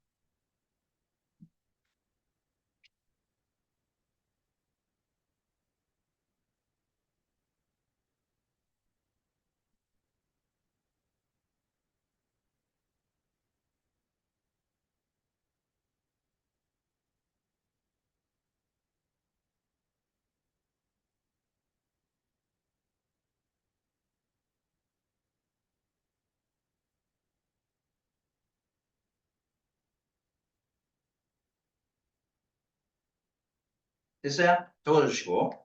됐어요? 적어주시고.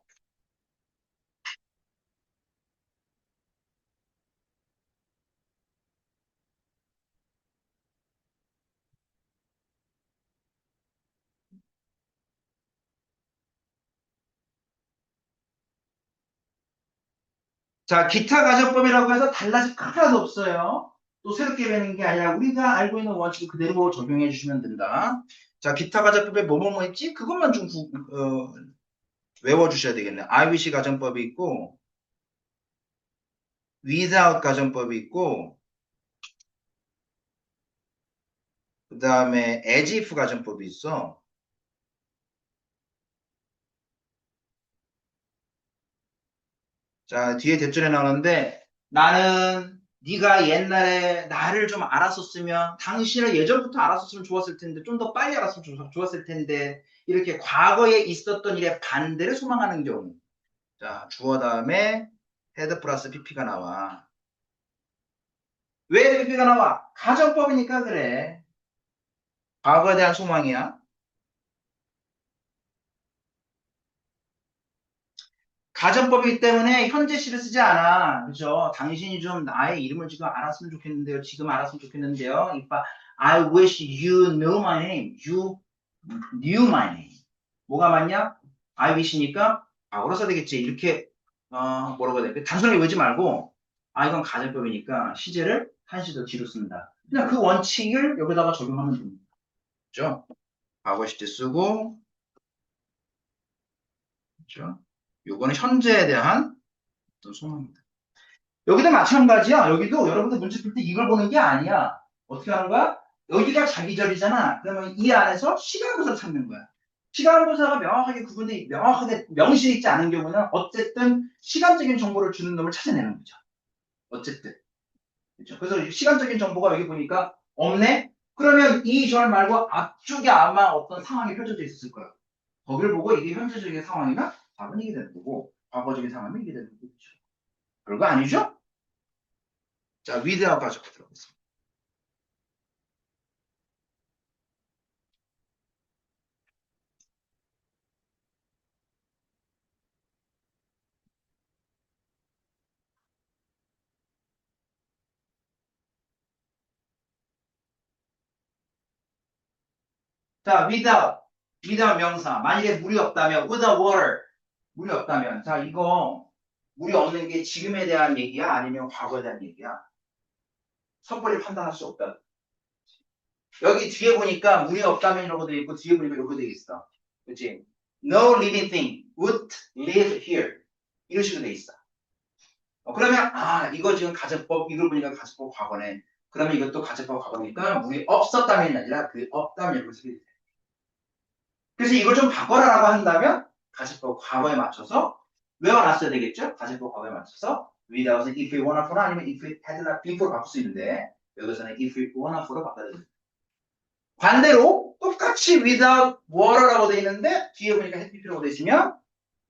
자, 기타 가정법이라고 해서 달라질 거 하나도 없어요. 또 새롭게 배는 게 아니라 우리가 알고 있는 원칙을 그대로 적용해 주시면 된다. 자, 기타 가정법에 뭐뭐 있지? 그것만 좀 외워주셔야 되겠네. I wish 가정법이 있고, without 가정법이 있고, 그 다음에 as if 가정법이 있어. 자, 뒤에 대절에 나오는데 나는 네가 옛날에 나를 좀 알았었으면 당신을 예전부터 알았었으면 좋았을 텐데 좀 더 빨리 알았으면 좋았을 텐데 이렇게 과거에 있었던 일의 반대를 소망하는 경우. 자, 주어 다음에 헤드 플러스 PP가 나와. 왜 PP가 나와? 가정법이니까 그래. 과거에 대한 소망이야. 가정법이기 때문에 현재 시를 쓰지 않아. 그죠? 당신이 좀 나의 이름을 지금 알았으면 좋겠는데요. 지금 알았으면 좋겠는데요. 이빠, I wish you knew my name. You knew my name. 뭐가 맞냐? I wish니까 과거로 써야 되겠지. 이렇게 뭐라고 해야 돼? 단순하게 외우지 말고, 이건 가정법이니까 시제를 한시도 뒤로 쓴다. 그냥 그 원칙을 여기다가 적용하면 됩니다. 그죠? 과거 시제 쓰고, 그죠? 요거는 현재에 대한 어떤 소망입니다. 여기도 마찬가지야. 여기도 여러분들 문제 풀 때 이걸 보는 게 아니야. 어떻게 하는 거야? 여기가 자기절이잖아. 그러면 이 안에서 시간부사를 찾는 거야. 시간부사가 명확하게 명시돼 있지 않은 경우는 어쨌든 시간적인 정보를 주는 놈을 찾아내는 거죠. 어쨌든. 그렇죠? 그래서 시간적인 정보가 여기 보니까 없네? 그러면 이 절 말고 앞쪽에 아마 어떤 상황이 펼쳐져 있을 거야. 거기를 보고 이게 현재적인 상황이면 답은 이게 되는 거고, 과거적인 상황이면 이게 되는 거죠. 그런 거 아니죠? 자, 위대한 가지고 들어가겠습니다. 자, without 명사. 만약에 물이 없다면, without water. 물이 없다면. 자, 이거, 물이 없는 게 지금에 대한 얘기야? 아니면 과거에 대한 얘기야? 섣불리 판단할 수 없다. 여기 뒤에 보니까 물이 없다면 이라고 돼 있고, 뒤에 보니까 이렇게 돼 있어. 그치? No living thing would live here. 이런 식으로 돼 있어. 그러면, 이거 지금 가정법, 이걸 보니까 가정법 과거네. 그러면 이것도 가정법 과거니까 물이 없었다면이 아니라 그 없다면 이렇게 쓰게 돼. 그래서 이걸 좀 바꿔라라고 한다면 가정법 과거에 맞춰서 외워놨어야 되겠죠? 가정법 과거에 맞춰서 without은 if it wanna for 아니면 if it had not been for 바꿀 수 있는데 여기서는 if it wanna for로 바꿔야 됩니다. 반대로 똑같이 without water라고 돼 있는데 뒤에 보니까 had be라고 돼 있으면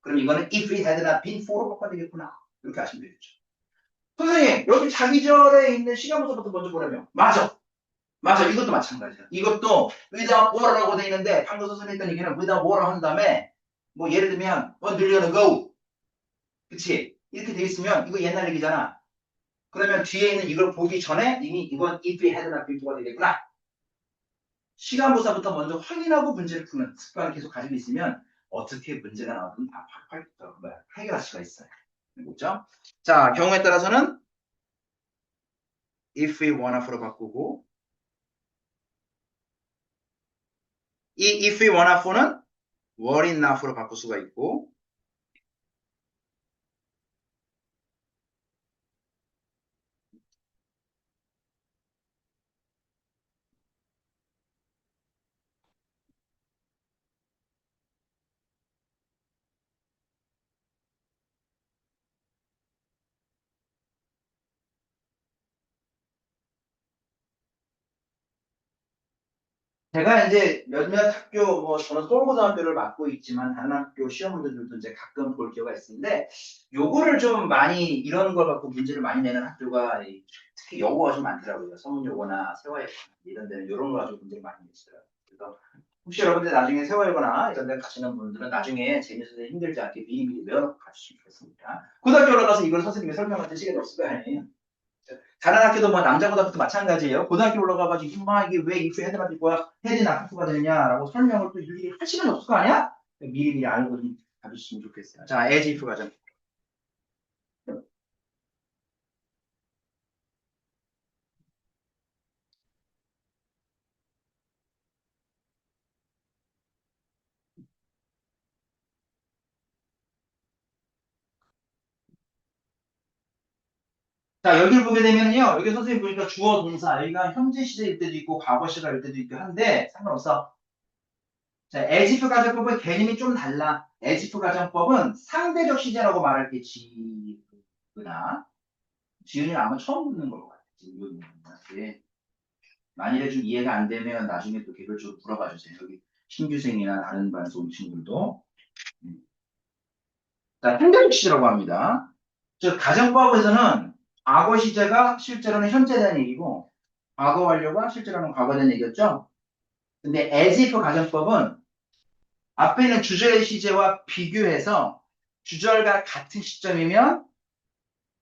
그럼 이거는 if it had not been for로 바꿔야 되겠구나. 이렇게 하시면 되겠죠. 선생님 여기 자기절에 있는 시간부터부터 먼저 보려면 맞아. 이것도 마찬가지야. 이것도 without water라고 돼 있는데 방금 선생님 했던 얘기는 without water 한 다음에 뭐 예를 들면 when will you go? 그치? 이렇게 돼 있으면 이거 옛날 얘기잖아. 그러면 뒤에 있는 이걸 보기 전에 이미 이건 if it had not before가 되겠구나. 시간부사부터 먼저 확인하고 문제를 푸는 습관을 계속 가지고 있으면 어떻게 문제가 나오든 다 해결할 수가 있어요. 그렇죠? 자, 경우에 따라서는 if we wanna for로 바꾸고 이 if we wanna for는 were enough로 바꿀 수가 있고 제가 이제 몇몇 학교, 저는 서울고등학교를 맡고 있지만 다른 학교 시험분들도 이제 가끔 볼 기회가 있는데 요거를 좀 많이 이런 걸 갖고 문제를 많이 내는 학교가 특히 여고가 좀 많더라고요. 서문여고나 세화여고 이런 데는 이런 거 가지고 문제를 많이 냈어요. 그래서 혹시 여러분들 나중에 세화여고나 이런 데 가시는 분들은 나중에 재밌어서 힘들지 않게 미리미리 외워놓고 가주시면 좋겠습니다. 고등학교 올라가서 이걸 선생님이 설명할 때 시간이 없을 거 아니에요. 다른 학교도 뭐 남자 고등학교도 마찬가지예요. 고등학교 올라가가지고 임마 이게 왜 if 헤드가 될 거야? 헤드 낙후가 되느냐라고 설명을 또 일일이 할 시간이 없을 거 아니야? 미리미리 알고 좀 가주시면 좋겠어요. 자, as if 가정. 자, 여기를 보게 되면요. 여기 선생님 보니까 주어 동사 여기가 현재 시제일 때도 있고 과거 시제일 때도 있고 한데 상관없어. 자, as if 가정법의 개념이 좀 달라. as if 가정법은 상대적 시제라고 말할 때 지구나 지은이 아마 처음 듣는 것 같아. 지금 만일에 좀 이해가 안 되면 나중에 또 개별적으로 물어봐 주세요. 여기 신규생이나 다른 반에서 온 친구들도. 자, 상대적 시제라고 합니다. 즉, 가정법에서는 과거 시제가 실제로는 현재에 대한 얘기고, 과거 완료가 실제로는 과거에 대한 얘기였죠? 근데 as if 가정법은 앞에 있는 주절의 시제와 비교해서 주절과 같은 시점이면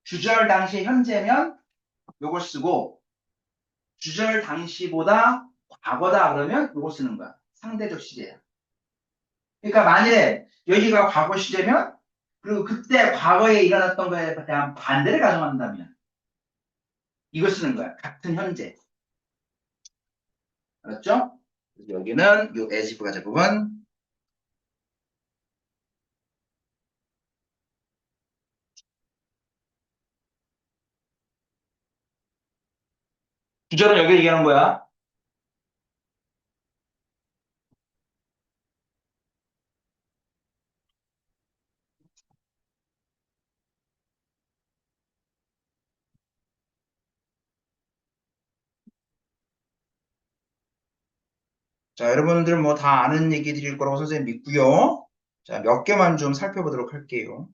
주절 당시 현재면 요걸 쓰고 주절 당시보다 과거다 그러면 요걸 쓰는 거야. 상대적 시제야. 그러니까 만일에 여기가 과거 시제면 그리고 그때 과거에 일어났던 거에 대한 반대를 가정한다면 이걸 쓰는 거야. 같은 현재. 알았죠? 그래서 여기는 요 as if가 부분. 구절은 여기 얘기하는 거야. 자, 여러분들 뭐 다 아는 얘기들일 거라고 선생님 믿고요. 자, 몇 개만 좀 살펴보도록 할게요.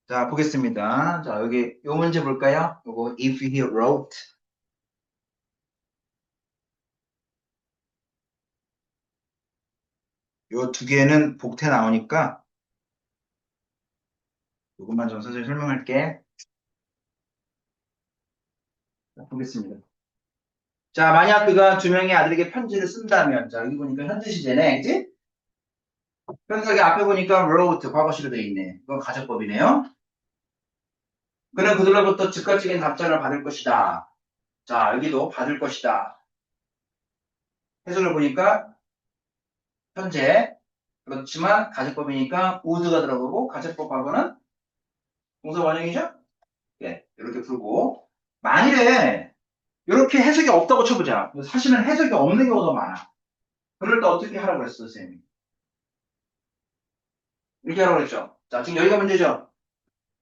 자, 보겠습니다. 자, 여기 요 문제 볼까요? 요거 if he wrote. 요 두 개는 복태 나오니까 요것만 좀 선생님 설명할게. 자, 보겠습니다. 자, 만약 그가 두 명의 아들에게 편지를 쓴다면, 자, 여기 보니까 현재 시제네, 그지? 그래서 여기 앞에 보니까 wrote, 과거시로 돼 있네. 이건 가정법이네요. 그는 그들로부터 즉각적인 답장을 받을 것이다. 자, 여기도 받을 것이다. 해석을 보니까 현재, 그렇지만 가정법이니까 would가 들어가고, 가정법하고는 동사 원형이죠? 네, 이렇게 풀고. 만일에 이렇게 해석이 없다고 쳐보자. 사실은 해석이 없는 경우가 많아. 그럴 때 어떻게 하라고 그랬어, 선생님이? 이렇게 하라고 그랬죠. 자, 지금 여기가 문제죠.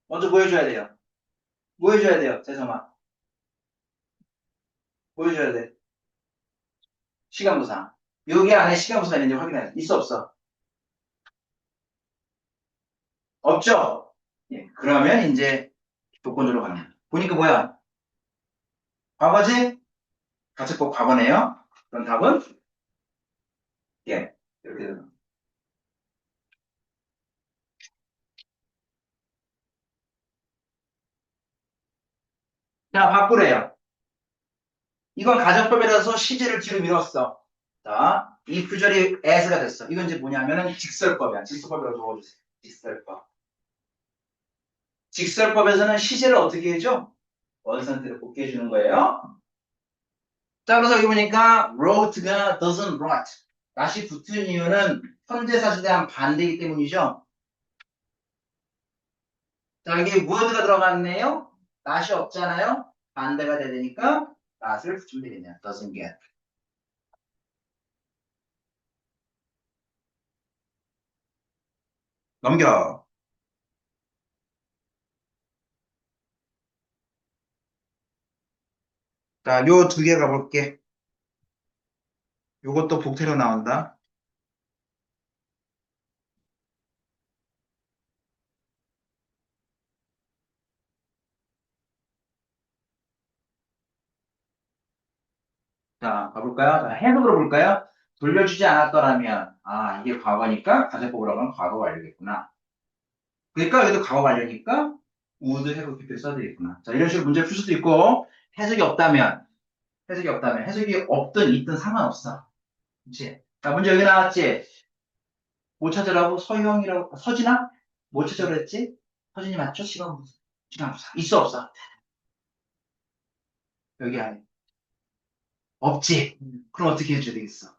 먼저 뭐 해줘야 돼요? 뭐 해줘야 돼요, 재성아? 뭐 해줘야 돼? 시간부사. 여기 안에 시간부사가 있는지 확인해. 있어, 없어? 없죠? 예, 그러면 이제 조건으로 가면. 보니까 뭐야? 과거지? 같이 꼭 과거네요. 그럼 답은? 예, 이렇게 되는. 자, 바꾸래요. 이건 가정법이라서 시제를 뒤로 밀었어. 자, 이 구절이 as가 됐어. 이건 이제 뭐냐면은 직설법이야. 직설법이라고 적어주세요. 직설법. 직설법에서는 시제를 어떻게 해줘? 원상태로 복귀해주는 거예요. 자, 그래서 여기 보니까 wrote가 doesn't write. 다시 붙은 이유는 현재 사실에 대한 반대이기 때문이죠. 자, 여기 word가 들어갔네요. not이 없잖아요. 반대가 돼야 되니까 not을 붙이면 되겠네요. doesn't get. 넘겨. 자, 요 두 개 가볼게. 요것도 복태로 나온다. 자, 가볼까요? 자, 해석으로 볼까요? 돌려주지 않았더라면, 아, 이게 과거니까 가정법으로 하면 과거 완료겠구나. 그러니까 여기도 과거 완료니까 would have pp를 써야 되겠구나. 자, 이런 식으로 문제를 풀 수도 있고, 해석이 없다면, 해석이 없든 있든 상관없어. 그치? 자, 문제 여기 나왔지? 뭐 찾으라고? 서희영이라고, 서진아? 뭐 찾으라고 했지? 서진이 맞죠? 시간부사. 있어, 없어? 여기 안에. 없지? 그럼 어떻게 해줘야 되겠어?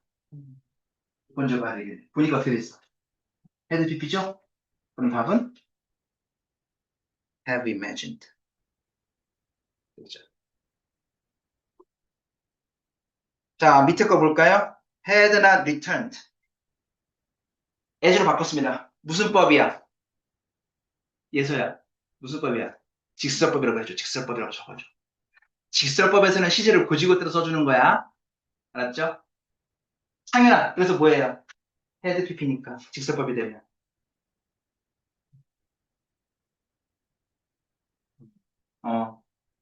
먼저 봐야 되겠네. 보니까 어떻게 됐어? 헤드 pp죠? 그럼 답은? have imagined. 그죠? 자, 밑에 거 볼까요? had not returned. as로 바꿨습니다. 무슨 법이야? 예서야. 무슨 법이야? 직설법이라고 해줘. 직설법이라고 적어줘. 직설법에서는 시제를 고지고대로 써주는 거야. 알았죠? 상현아, 그래서 뭐예요? had pp니까 직설법이 되면.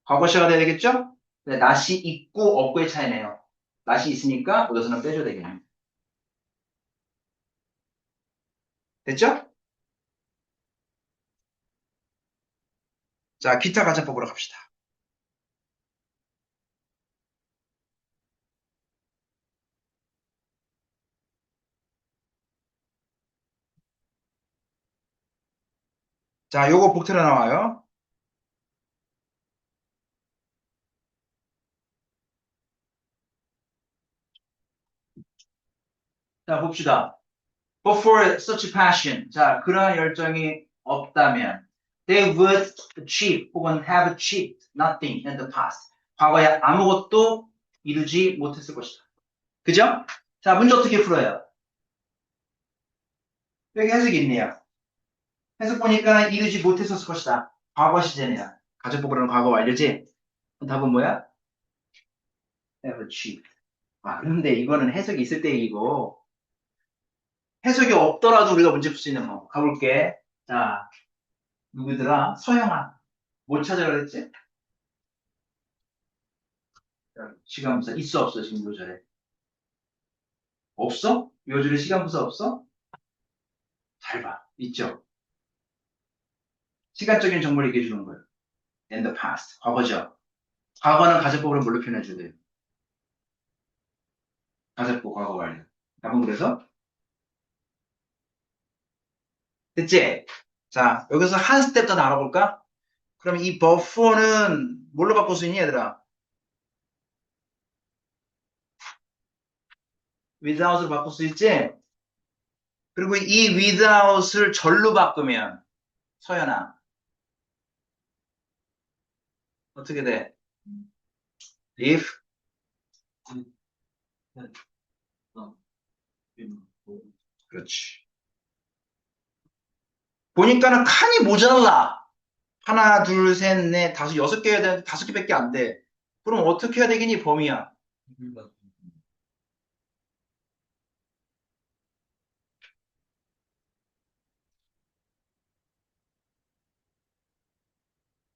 과거시가 돼야 되겠죠? 네, not이 있고 없고의 차이네요. not이 있으니까 여기서는 빼줘야 되겠네. 됐죠? 자, 기타 가정법으로 갑시다. 자, 요거 복태로 나와요. 자, 봅시다. But for such passion. 자, 그러한 열정이 없다면 they would achieve 혹은 have achieved nothing in the past. 과거에 아무것도 이루지 못했을 것이다. 그죠? 자, 문제 어떻게 풀어요? 여기 해석이 있네요. 해석 보니까 이루지 못했었을 것이다. 과거 시제네요. 가정법으로는 과거 완료지? 그럼 답은 뭐야? Have achieved. 아, 그런데 이거는 해석이 있을 때 얘기고 해석이 없더라도 우리가 문제 풀 수 있는 거 가볼게. 자, 누구더라? 소영아. 뭐 찾으라 그랬지? 시간부사 있어 없어 지금 요절에? 없어? 요절에 시간부사 없어? 잘 봐. 있죠? 시간적인 정보를 얘기해 주는 거예요. In the past. 과거죠. 과거는 가정법으로 뭘로 표현해 줘야 돼요? 가정법 과거 완료. 답은 그래서 됐지? 자, 여기서 한 스텝 더 나눠볼까? 그럼 이 버퍼는 뭘로 바꿀 수 있니, 얘들아? without으로 바꿀 수 있지? 그리고 이 without을 절로 바꾸면, 서연아, 어떻게 돼? if, 그렇지. 보니까는 칸이 모자라. 하나, 둘, 셋, 넷, 다섯, 여섯 개 해야 되는데 다섯 개밖에 안 돼. 그럼 어떻게 해야 되겠니, 범위야?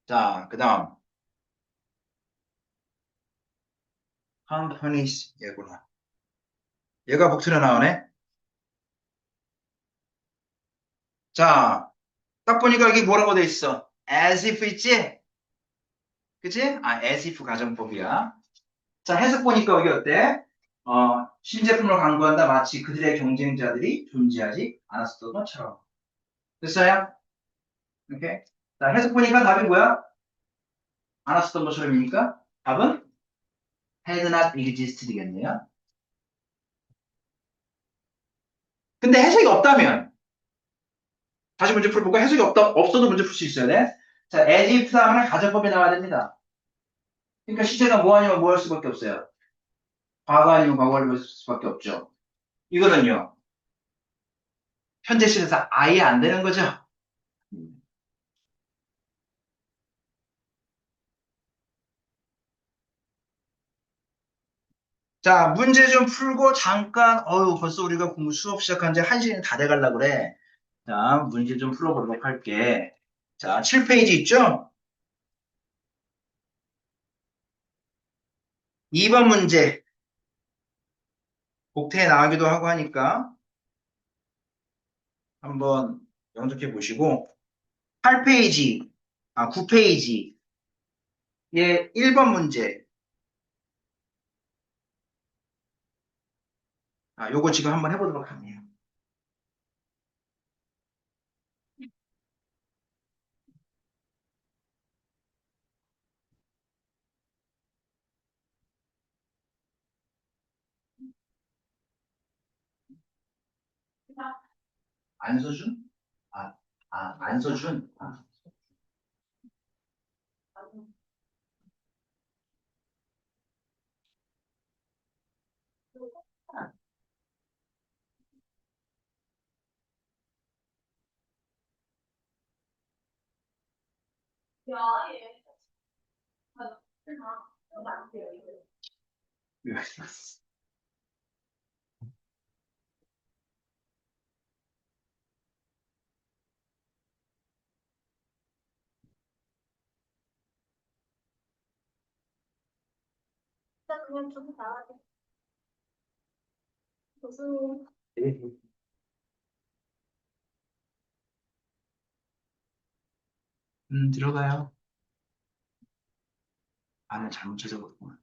자, 그 다음. companies, 얘구나. 얘가 복수로 나오네. 자, 딱 보니까 여기 뭐라고 돼 있어? as if 있지? 그치? 아, as if 가정법이야. 자, 해석 보니까 여기 어때? 신제품을 광고한다. 마치 그들의 경쟁자들이 존재하지 않았었던 것처럼. 됐어요? 오케이. 자, 해석 보니까 답이 뭐야? 않았었던 것처럼이니까 답은 had not existed이겠네요. 근데 해석이 없다면 다시 문제 풀어볼까? 해석이 없어도 문제 풀 수 있어야 돼. 자, as if 다음에 가정법이 나와야 됩니다. 그러니까 시제가 뭐 아니면 뭐 할 수밖에 없어요. 과거 아니면 과거를 볼 수밖에 없죠. 이거는요. 현재 시에서 아예 안 되는 거죠. 자, 문제 좀 풀고 잠깐, 벌써 우리가 공부 수업 시작한 지 1시간이 다 돼가려고 그래. 자, 문제 좀 풀어보도록 할게. 자, 7페이지 있죠? 2번 문제. 복태에 나가기도 하고 하니까 한번 영접해 보시고, 8페이지, 9페이지. 예, 1번 문제. 요거 지금 한번 해보도록 합니다. 안서준? 아, 안서준? 그냥 좀 나가자. 교수님, 들어가요. 안을 잘못 찾아봤구나.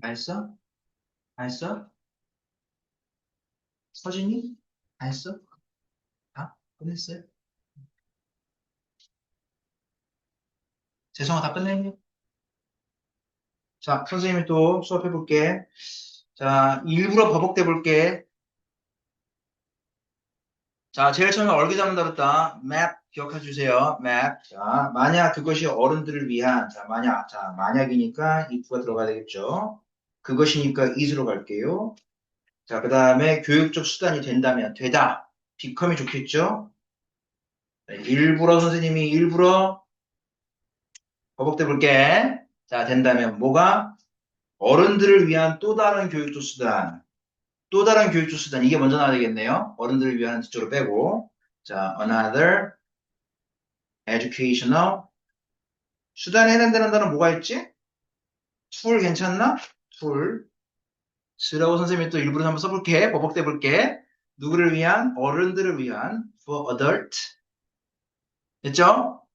다 했어? 다 했어? 서진이? 다 했어? 다? 끝냈어요? 재성아 다 끝냈니? 자, 선생님이 또 수업해 볼게. 자, 일부러 버벅대 볼게. 자, 제일 처음에 얼기 잡는다 그랬다. map 기억해 주세요. map. 자, 만약 그것이 어른들을 위한, 만약이니까 if가 들어가야 되겠죠. 그것이니까 is로 갈게요. 자, 그 다음에 교육적 수단이 된다면, 되다. become이 좋겠죠. 네, 일부러 선생님이 일부러 버벅대 볼게. 자, 된다면 뭐가? 어른들을 위한 또 다른 교육적 수단. 또 다른 교육적 수단. 이게 먼저 나와야 되겠네요. 어른들을 위한 뒤쪽으로 빼고. 자, another educational 수단에 해당되는 단어 뭐가 있지? 툴 괜찮나? 툴. 쓰라고 선생님이 또 일부러 한번 써볼게. 버벅대 볼게. 누구를 위한? 어른들을 위한 for adult. 됐죠?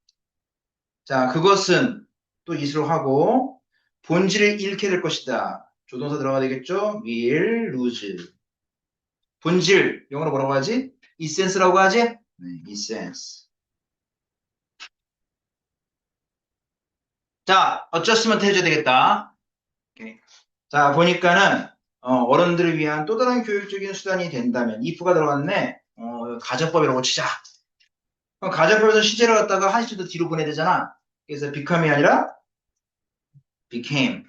자, 그것은 또 이수로 하고 본질을 잃게 될 것이다. 조동사 들어가야 되겠죠? will lose. 본질, 영어로 뭐라고 하지? essence라고 하지? 네, essence. 자, adjustment 해줘야 되겠다. 오케이. 자, 보니까는 어른들을 위한 또 다른 교육적인 수단이 된다면 if가 들어갔네. 가정법이라고 치자. 그럼 가정법에서 시제를 갖다가 한 시도 뒤로 보내야 되잖아. 그래서 become이 아니라 became.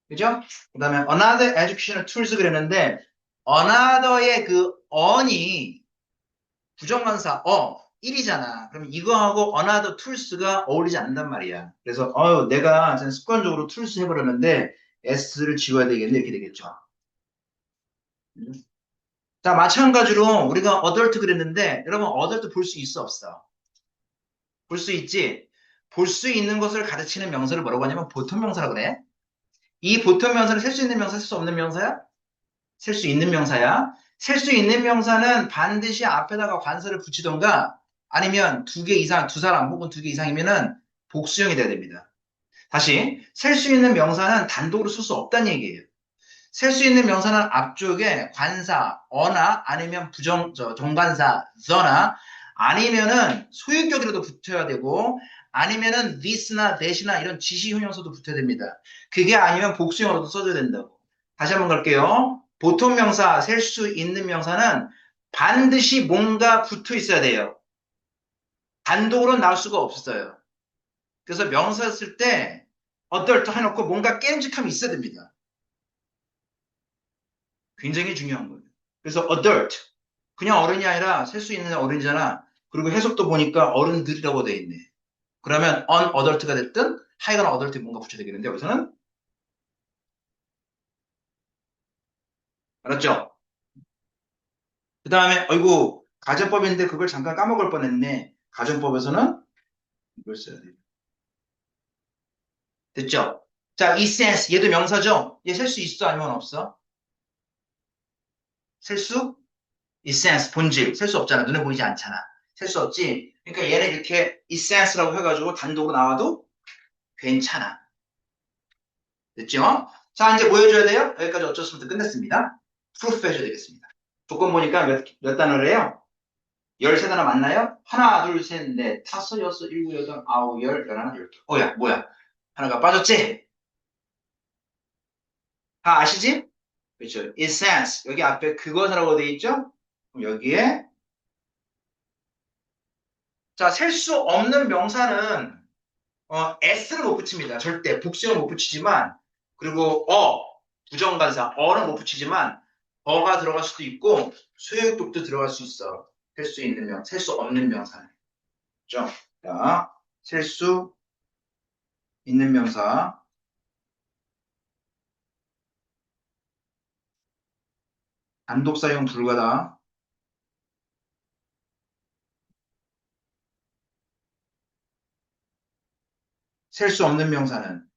그죠? 그 다음에 another educational tools 그랬는데 another의 그 on이 부정관사 1이잖아. 그럼 이거하고 another tools가 어울리지 않는단 말이야. 그래서 내가 습관적으로 tools 해버렸는데 s를 지워야 되겠네 이렇게 되겠죠. 자, 마찬가지로 우리가 adult 그랬는데 여러분 adult 볼 수 있어 없어? 볼 수 있지? 볼 수 있는 것을 가르치는 명사를 뭐라고 하냐면 보통 명사라 그래. 이 보통 명사를 셀 수 있는 명사, 셀 수 없는 명사야? 셀 수 있는 명사야. 셀 수 있는 명사는 반드시 앞에다가 관사를 붙이던가 아니면 두 개 이상, 두 사람 혹은 두 개 이상이면은 복수형이 돼야 됩니다. 다시, 셀 수 있는 명사는 단독으로 쓸 수 없다는 얘기예요. 셀 수 있는 명사는 앞쪽에 관사, 어나 아니면 정관사, the나 아니면은 소유격이라도 붙어야 되고 아니면은 this나 that이나 이런 지시 형용사도 붙어야 됩니다. 그게 아니면 복수형으로도 써줘야 된다고. 다시 한번 갈게요. 보통 명사, 셀 수 있는 명사는 반드시 뭔가 붙어 있어야 돼요. 단독으로 나올 수가 없어요. 그래서 명사 쓸 때 어떨 때 해놓고 뭔가 깨름직함이 있어야 됩니다. 굉장히 중요한 거예요. 그래서 adult 그냥 어른이 아니라 셀 수 있는 어른이잖아. 그리고 해석도 보니까 어른들이라고 돼 있네. 그러면 unadult가 됐든 하여간 adult에 뭔가 붙여야 되겠는데 여기서는 알았죠? 그 다음에 아이고 가정법인데 그걸 잠깐 까먹을 뻔했네. 가정법에서는 이걸 써야 돼요. 됐죠? 자, essence 얘도 명사죠? 얘 셀 수 있어 아니면 없어? 셀 수? essence 본질 셀 수 없잖아. 눈에 보이지 않잖아. 셀 수 없지. 그러니까 얘는 이렇게 essence라고 해가지고 단독으로 나와도 괜찮아. 됐죠? 자, 이제 뭐 해줘야 돼요? 여기까지 어쩌으면 끝냈습니다. proof 해줘야 되겠습니다. 조건 보니까 몇 단어래요? 13단어 맞나요? 하나, 둘, 셋, 넷, 다섯, 여섯, 일곱, 여덟, 아홉, 열, 열하나, 열둘. 뭐야? 하나가 빠졌지? 다 아시지? 그렇죠. essence. 여기 앞에 그것이라고 돼 있죠? 그럼 여기에 자, 셀 수 없는 명사는 s를 못 붙입니다. 절대 복수형을 못 붙이지만 그리고 부정관사 어는 못 붙이지만 어가 들어갈 수도 있고 소유격도 들어갈 수 있어. 셀 수 있는 셀 수 없는 명사는. 그죠? 자, 셀 수 있는 명사 단독 사용 불가다. 셀 수 없는 명사는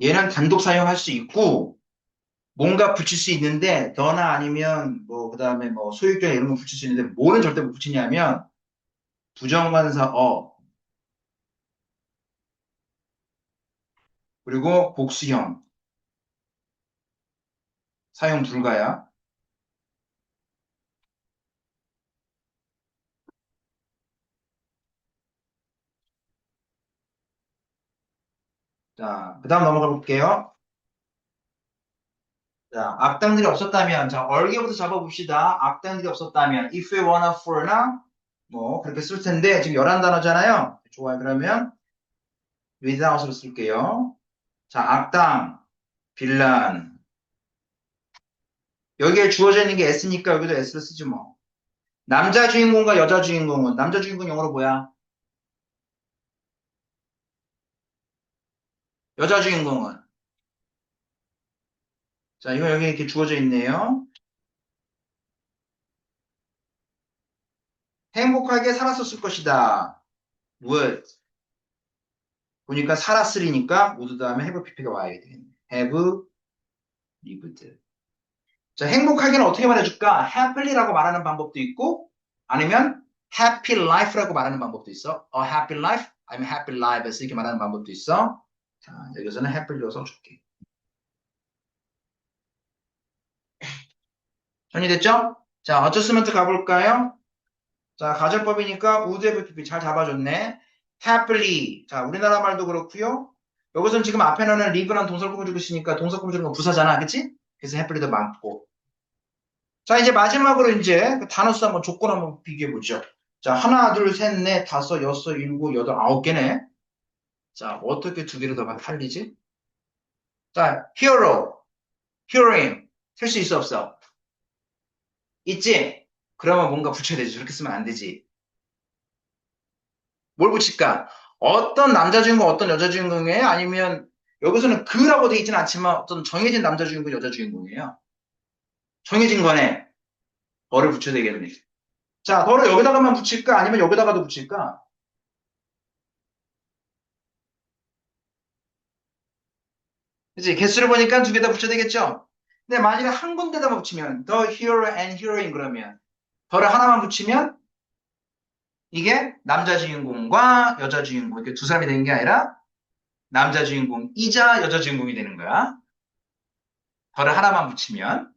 얘는 단독 사용할 수 있고 뭔가 붙일 수 있는데 너나 아니면 뭐 그다음에 뭐 소유격 이런 거 붙일 수 있는데 뭐는 절대 못 붙이냐면 부정관사 그리고 복수형. 사용 불가야. 자, 그 다음 넘어가 볼게요. 자, 악당들이 없었다면, 자, 얼개부터 잡아봅시다. 악당들이 없었다면, if we wanna for나, 뭐, 그렇게 쓸 텐데, 지금 11단어잖아요. 좋아요. 그러면, without으로 쓸게요. 자, 악당, 빌런. 여기에 주어져 있는 게 S니까 여기도 S를 쓰지 뭐. 남자 주인공과 여자 주인공은, 남자 주인공 영어로 뭐야? 여자 주인공은. 자, 이거 여기 이렇게 주어져 있네요. 행복하게 살았었을 것이다. would. 보니까 살았으리니까 would 다음에 have pp가 와야 되겠네. have lived. 자, 행복하게는 어떻게 말해줄까? happy라고 말하는 방법도 있고, 아니면 happy life라고 말하는 방법도 있어. a happy life, 아니면 happy lives 이렇게 말하는 방법도 있어. 자, 여기서는 happy로 써줄게. 정리됐죠? 자, 어쩌스먼트 가볼까요? 자, 가정법이니까 would have pp 잘 잡아줬네. happily. 자, 우리나라 말도 그렇고요. 여기서는 지금 앞에는 live라는 동사를 꾸며주고 있으니까 동사 꾸며주는 건 부사잖아. 그치? 그래서 happy도 많고. 자, 이제 마지막으로 이제 그 단어 수 한번 조건 한번 비교해보죠. 자, 하나, 둘, 셋, 넷, 다섯, 여섯, 일곱, 여덟, 아홉 개네. 자, 어떻게 두 개를 더 팔리지? 자, hero, heroine. 쓸 수 있어, 없어? 있지? 그러면 뭔가 붙여야 되지. 저렇게 쓰면 안 되지. 뭘 붙일까? 어떤 남자 주인공, 어떤 여자 주인공이에요? 아니면 여기서는 그라고 돼 있지는 않지만 어떤 정해진 남자 주인공, 여자 주인공이에요. 정해진 거네. 더를 붙여야 되겠네. 자, 더를 여기다가만 붙일까? 아니면 여기다가도 붙일까? 그치? 개수를 보니까 두 개 다 붙여야 되겠죠? 근데 만약에 한 군데다 붙이면 the hero and heroine 그러면 더를 하나만 붙이면 이게 남자 주인공과 여자 주인공 이렇게 두 사람이 되는 게 아니라 남자 주인공이자 여자 주인공이 되는 거야. 더를 하나만 붙이면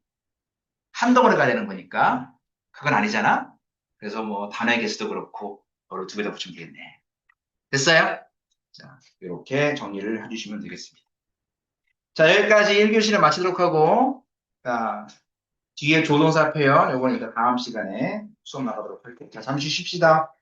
한 덩어리가 되는 거니까 그건 아니잖아. 그래서 뭐 단어의 개수도 그렇고 더를 두 개 다 붙이면 되겠네. 됐어요? 자, 이렇게 정리를 해주시면 되겠습니다. 자, 여기까지 1교시를 마치도록 하고 자, 뒤에 조동사 표현 요거는 이따 다음 시간에 수업 나가도록 할게요. 자, 잠시 쉽시다.